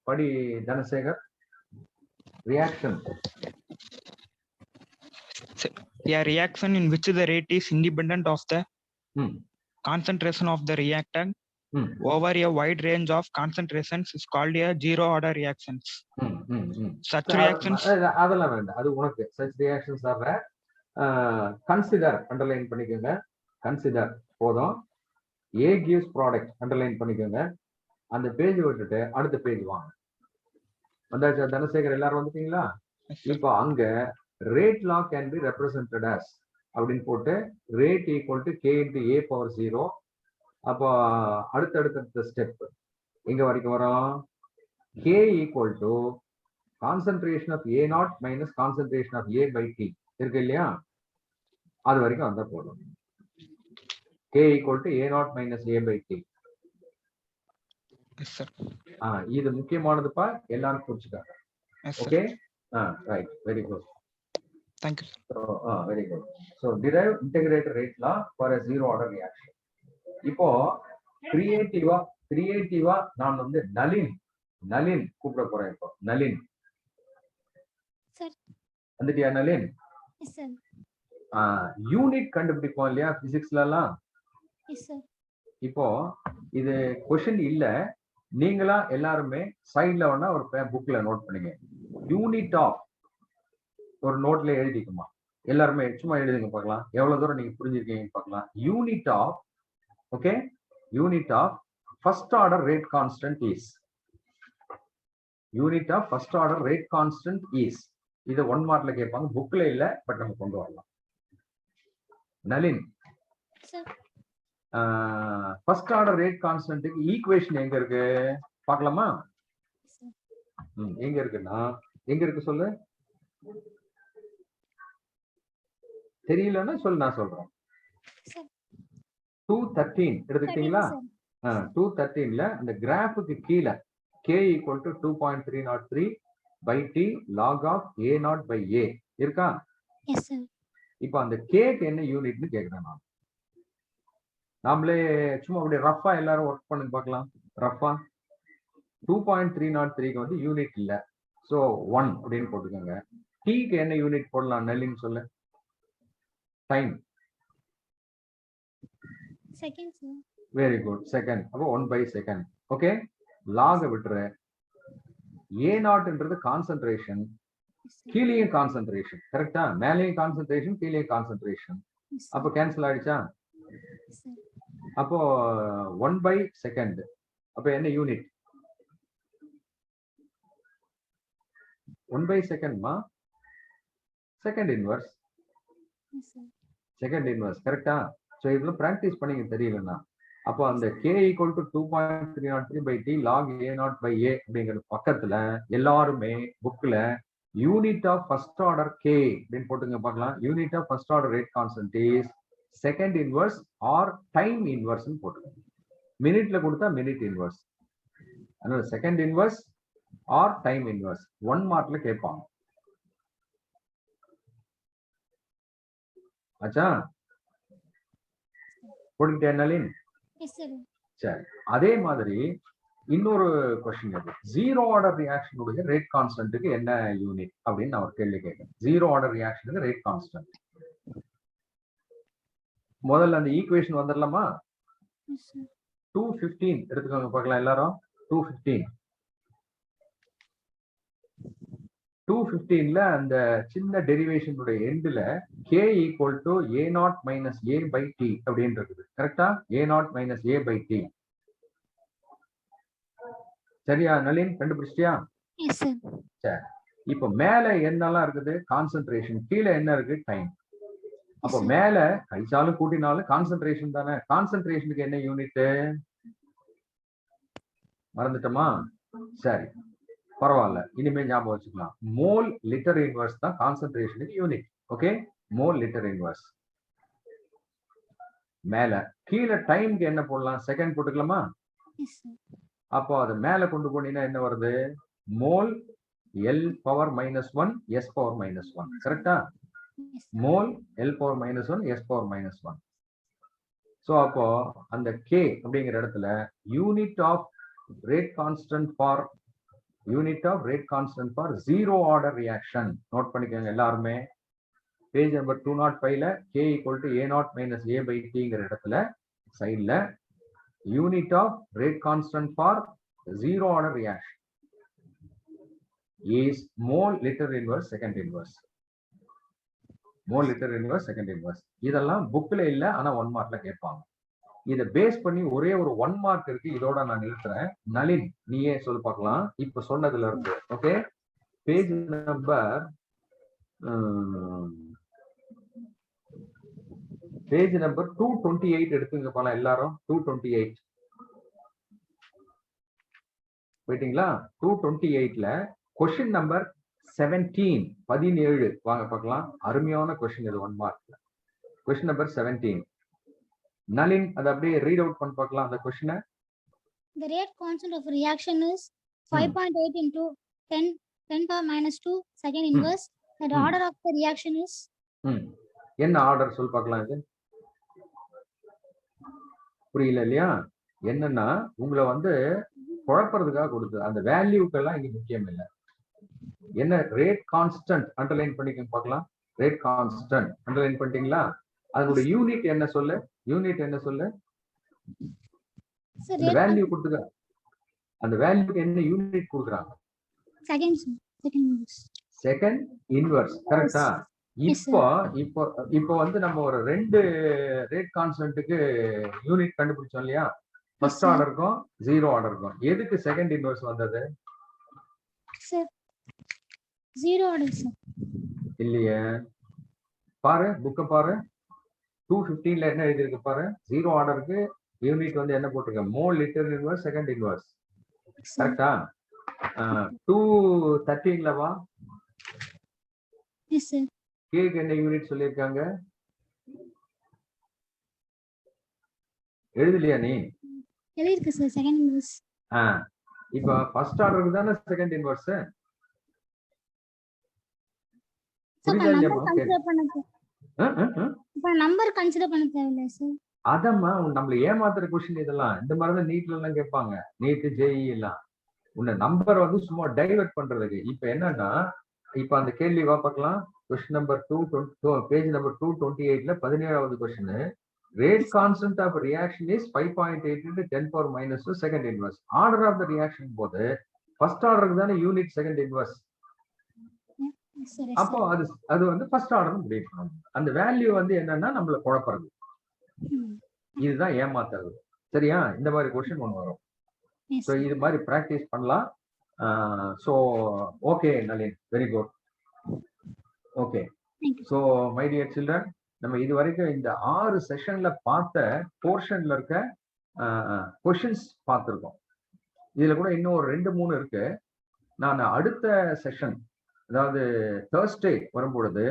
படி Dhanasekar. reaction. A reaction in which the rate is independent of the concentration of the reactant over a wide range of concentrations is called a zero order reactions. Such reactions அதெல்லாம் வேண்டாம், அது உனக்கு. such reactions are consider, underline பண்ணிக்கோங்க. consider போதும். A gives product, underline பண்ணிக்கோங்க. அந்த பேஜ் விட்டுட்டு அடுத்த பேஜ் வாங்க. வந்தாச்சா தனசேகர் எல்லாரும் வந்துட்டீங்களா? இப்போ அங்க rate law can be represented as அப்படின்னு போட்டு rate equal to k into A power 0. அப்போ அடுத்தடுத்த ஸ்டெப் எங்க வரைக்கும் வரும்? K equal to concentration of A naught minus concentration of A by t இருக்கு இல்லையா? அது வரைக்கும் வந்தா போதும். K equal to A naught minus A by t. இது முக்கியமானதுப்பா, எல்லாரும் புரிச்சுக்காங்க. Okay, right, very good. Thank you. Very good. So derive integrated rate law for a zero order reaction. இப்போ கிரியேட்டிவா நான் வந்து நளின் கூப்பிட போறேன். இப்போ நளின் வந்துட்டியா? நளின் யூனிட் கண்டுபிடிப்போம் இல்லையா பிசிக்ஸ்ல எல்லாம். இப்போ இது கொஸ்டின் இல்ல, நீங்களா எல்லாருமே சைட்ல வேணா ஒரு புக்ல நோட் பண்ணுங்க. யூனிட் ஆஃப் ஒரு நோட்ல எழுதிக்குமா, எல்லாருமே சும்மா எழுதுங்க பார்க்கலாம் எவ்வளவு தூரம் நீங்க புரிஞ்சிருக்கீங்கன்னு பார்க்கலாம். Unit of, okay, unit of first order rate constant is. Unit of first order rate constant is. இது 1 மார்க்ல கேட்பாங்க, புக்ல இல்ல, பட் நம்ம கொண்டு வரலாம். நளின், ஃபர்ஸ்ட் ஆர்டர் ரேட் கான்ஸ்டன்ட்டுக்கு ஈக்குவேஷன் எங்க இருக்கு பார்க்கலாமா? எங்க இருக்குன்னா, எங்க இருக்கு சொல்லு. தெரியலன்னா சொல்லு, நான் சொல்றேன். 213 எடுத்துக்கிட்டீங்களா? 213ல அந்த கிராஃபுக்கு கீழே k equal to 2.303 by t log of a naught by a இருக்கா? இப்போ அந்த கேக்கு என்ன யூனிட்னு கேக்குறேன் நான். நாமளே சும்மா அப்படியே ரஃபா எல்லாரும் ஒர்க் பண்ணி பார்க்கலாம். ரஃபா 2.303க்கு வந்து யூனிட் இல்ல, சோ 1 அப்படின்னு போட்டுக்கோங்க. டீக்கு என்ன யூனிட் போடலாம் நெல்லின்னு சொல்லு. Time. Seconds. Very good, second. அப்போ 1 by செகண்ட். ஓகே, லாக விட்டுரு. ஏ நாட்ன்றது கான்சென்ட்ரேஷன், கீழேயும் கான்சென்ட்ரேஷன், கரெக்டா? மேலேயும் கான்சென்ட்ரேஷன், கீழேயும் கான்சென்ட்ரேஷன். அப்போ கேன்சல் ஆயிடுச்சா? அப்போ 1 by செகண்ட். அப்போ என்ன யூனிட்? 1 by செகண்ட்மா, செகண்ட் இன்வர்ஸ். செகண்ட் இன்வர்ஸ், கரெக்டா? ஸோ இதெல்லாம் ப்ராக்டிஸ் பண்ணிங்க தெரியலன்னா. அப்போ அந்த k equal to 2.303 by t log a naught by a அப்படிங்கிற பக்கத்துல எல்லாருமே புக்ல unit of first order k அப்படின்னு போட்டுங்க பார்க்கலாம். Unit of first order rate constant is second inverse or time inverse போட்டுங்க. மினிட்ல கொடுத்தா மினிட் இன்வர்ஸ், அதனால second inverse or time inverse 1 மார்க்ல கேட்பாங்க. ஆச்சா? போட்டுக்கிட்டே நளின்? சரி, அதே மாதிரி இன்னொரு கொஸ்டின் இருக்கு. ஜீரோ ஆர்டர் ரியாக்ஷனுடைய ரேட் கான்ஸ்டன்ட்டுக்கு என்ன யூனிட் அப்படின்னு நான் ஒரு கேள்வி கேட்கிறேன். ஜீரோ ஆர்டர் ரியாக்ஷனுக்கு ரேட் கான்ஸ்டன்ட். முதல்ல அந்த ஈக்குவேஷன் வந்துடலாமா? 215 எடுத்துக்கோங்க பார்க்கலாம் எல்லாரும். 215ல அந்த சின்ன டெரிவேஷனுடைய எண்ட்ல k equal to a not minus a by t அப்படின்னு இருக்குது. கரெக்டா? a not minus a by t. சரியா நளின், கண்டுபிடிச்சிட்டியா? சரி, இப்போ மேல என்னெல்லாம் இருக்குது? கான்சென்ட்ரேஷன். கீழே என்ன இருக்கு? டைம். அப்போ மேல கழிச்சாலும் கூட்டினாலும் கான்சென்ட்ரேஷன் தானே. கான்சென்ட்ரேஷனுக்கு என்ன யூனிட் மறந்துட்டோமா? சரி, பரவாயில்ல, இனிமே ஞாபகம் வச்சுக்கலாம். மோல் லிட்டர் இன்வர்ஸ் தான் கான்சென்ட்ரேஷனுக்கு unit. Okay, mole litre inverse. மேல. கீழே டைம்க்கு என்ன போடலாம்? செகண்ட் போட்டுக்கலாமா? அப்போ அது மேல கொண்டு போனீங்கன்னா என்ன வருது? Mole L power -1 S power -1. Correct? Mole L power -1 S power -1. So அப்போ அந்த k அப்படிங்கிற இடத்துல unit of rate constant for zero order reaction note பண்ணிக்கோங்க எல்லாருமே. பேஜ் நம்பர் 205ல k equal to a not minus a by tங்கிற இடத்துல சைட்ல unit of rate constant for zero order reaction is mole litre inverse second inverse. Mole litre inverse second inverse. இதெல்லாம் புக்ல இல்ல, ஆனா 1 மார்க்ல கேட்பாங்க. இதை பேஸ் பண்ணி ஒரே ஒரு 1 மார்க் இருக்கு, இதோட நான் நிறுத்துறேன். நளின் நீயே சொல்லு பார்க்கலாம் இப்ப சொன்னதுல இருந்து. ஓகே, பேஜ் நம்பர் 228 எடுத்துங்க போலாம் எல்லாரும். 228 போயிட்டீங்களா? 228ல கொஸ்டின் நம்பர் 17 வாங்க பார்க்கலாம். அருமையான கொஸ்டின் இது, 1 மார்க். Question number 17. நளின் அதை அப்படியே ரீட் அவுட் பண்ணி பார்க்கலாம் அந்த கொஸ்டினை. The rate constant of reaction is 5.8 into 10 power minus 2 second inverse. The order of the reaction is என்ன ஆர்டர் சொல் பார்க்கலாம். இது புரியல இல்லையா? என்னன்னா உங்களை வந்து குழப்பறதுக்காக கொடுத்தது. அந்த வேல்யூக்கெல்லாம் இங்க முக்கியம் இல்லை. என்ன ரேட் கான்ஸ்டன்ட் அண்டர்லைன் பண்ணிக்க பார்க்கலாம். ரேட் கான்ஸ்டன்ட் அண்டர்லைன் பண்ணிட்டீங்களா? அதனுடைய யூனிட் என்ன சொல்லு? யூனிட் என்ன சொல்லு? அந்த வேல்யூ கொடுத்துக்க. அந்த வேல்யூக்கு என்ன யூனிட் கொடுக்குறாங்க? Second inverse. கரெக்டா? இப்போ வந்து நம்ம ஒரு 2 ரேட் கான்ஸ்டன்ட்டுக்கு யூனிட் கண்டுபிடிச்சோம் இல்லையா? ஃபர்ஸ்ட் ஆர்டருக்கும் 0 ஆர்டருக்கும். எதுக்கு செகண்ட் இன்வர்ஸ் வந்தது? Sir 0 order sir. இல்லையே, பாரு புக்க பாரு. 215ல என்ன எழுதி இருக்கு பாரு. 0 ஆர்டருக்கு யூனிட் வந்து என்ன போட்டிருக்க? Mole litre inverse second inverse. கரெக்டா? 213ல வா. Yes sir. கேக்கு என்ன யூனிட் சொல்லிருக்காங்க? எழுதலையா நீ? எழுதி இருக்கு சார் செகண்ட் இன்வர்ஸ். இப்போ ஃபர்ஸ்ட் ஆர்டருக்கு தானே செகண்ட் இன்வர்ஸ். நம்பர் கன்சிடர் பண்ண தேவையில்லை சார். அதம்மா நம்மள ஏமாத்துற கொஸ்டின் இதெல்லாம். இந்த மாதிரி தான் நீட்ல எல்லாம் கேட்பாங்க. நீட் ஜேஇ எல்லாம் உன்ன நம்பர் வந்து சும்மா டைவர்ட் பண்றதுக்கு. இப்ப என்னன்னா இப்ப அந்த கேள்வி வா பார்க்கலாம். கொஸ்டின் நம்பர் 220 பேஜ் நம்பர் 228ல 17வது கொஸ்டின். Rate constant of reaction is 5.8 into 10 power minus 2 second inverse. Order of the reaction போது ஃபர்ஸ்ட் ஆர்டருக்கு தானே யூனிட் செகண்ட் இன்வர்ஸ். அப்போ அது வந்து ஃபர்ஸ்ட் ஆர்டர் முடிவு பண்ணணும். அந்த வேல்யூ வந்து என்னன்னா நம்மள குழப்பறது. இதுதான் ஏமாத்துறது. சரியா? இந்த மாதிரி கொஸ்டின் ஒன்று வரும். ஸோ இது மாதிரி பிராக்டிஸ் பண்ணலாம். So okay Nalin, very good. Okay, so my dear children, நம்ம இது வரைக்கும் இந்த 6 செஷன்ல பார்த்த போர்ஷன்ல இருக்க கொஸ்டின்ஸ் பார்த்துருக்கோம். இதுல கூட இன்னும் ஒரு 2-3 இருக்கு. நான் அடுத்த செஷன், அதாவது தேர்ஸ்டே வரும்பொழுது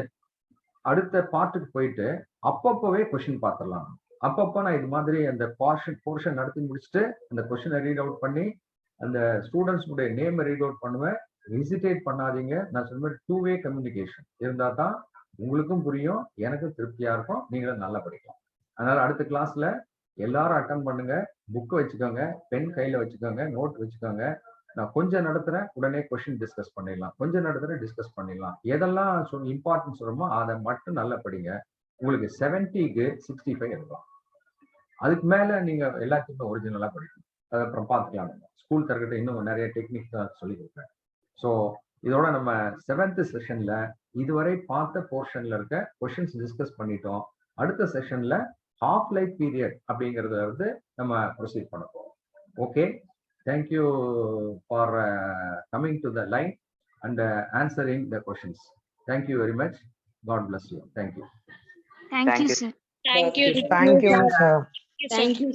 அடுத்த பார்ட்டுக்கு போயிட்டு அப்பப்பவே கொஸ்டின் பார்த்துடலாம். அப்பப்போ நான் இது மாதிரி அந்த போர்ஷன் நடத்தி முடிச்சுட்டு அந்த கொஸ்டினை ரீட் அவுட் பண்ணி அந்த ஸ்டூடெண்ட்ஸுடைய நேமை ரீட் அவுட் பண்ணுவேன். ஹெசிடேட் பண்ணாதீங்க. நான் சொன்ன மாதிரி 2-way கம்யூனிகேஷன் இருந்தா தான் உங்களுக்கும் புரியும், எனக்கும் திருப்தியா இருக்கும், நீங்களும் நல்லா படிக்கலாம். அதனால அடுத்த கிளாஸ்ல எல்லாரும் அட்டன் பண்ணுங்க. புக்கு வச்சுக்கோங்க, பென் கையில வச்சுக்கோங்க, நோட் வச்சுக்கோங்க. நான் கொஞ்சம் நடத்துறேன், உடனே கொஸ்டின் டிஸ்கஸ் பண்ணிடலாம். கொஞ்சம் நடத்துறேன், டிஸ்கஸ் பண்ணிடலாம். எதெல்லாம் இம்பார்ட்டன்ஸ் வருமோ அதை மட்டும் நல்லா படிங்க. உங்களுக்கு 70க்கு 65 எடுக்கலாம். அதுக்கு மேல நீங்க எல்லாத்துக்குமே ஒரிஜினலா படிக்கணும். அதுக்கப்புறம் பார்த்துக்கலாம். ஸ்கூல் தரக்கிட்ட இன்னும் நிறைய டெக்னிக்ஸ் தான் சொல்லி கொடுப்பேன். ஸோ இதோட நம்ம 7th செஷன்ல இதுவரை பார்த்த போர்ஷன்ல இருக்க கொஸ்டின்ஸ் டிஸ்கஸ் பண்ணிட்டோம். அடுத்த செஷன்ல ஹாஃப் லைஃப் பீரியட் அப்படிங்கறத வந்து நம்ம ப்ரொசீட் பண்ண போறோம். Okay, thank you for coming to the line and answering the questions. Thank you very much. God bless you. Thank you. Thank you, sir. Thank you, sir. Thank you.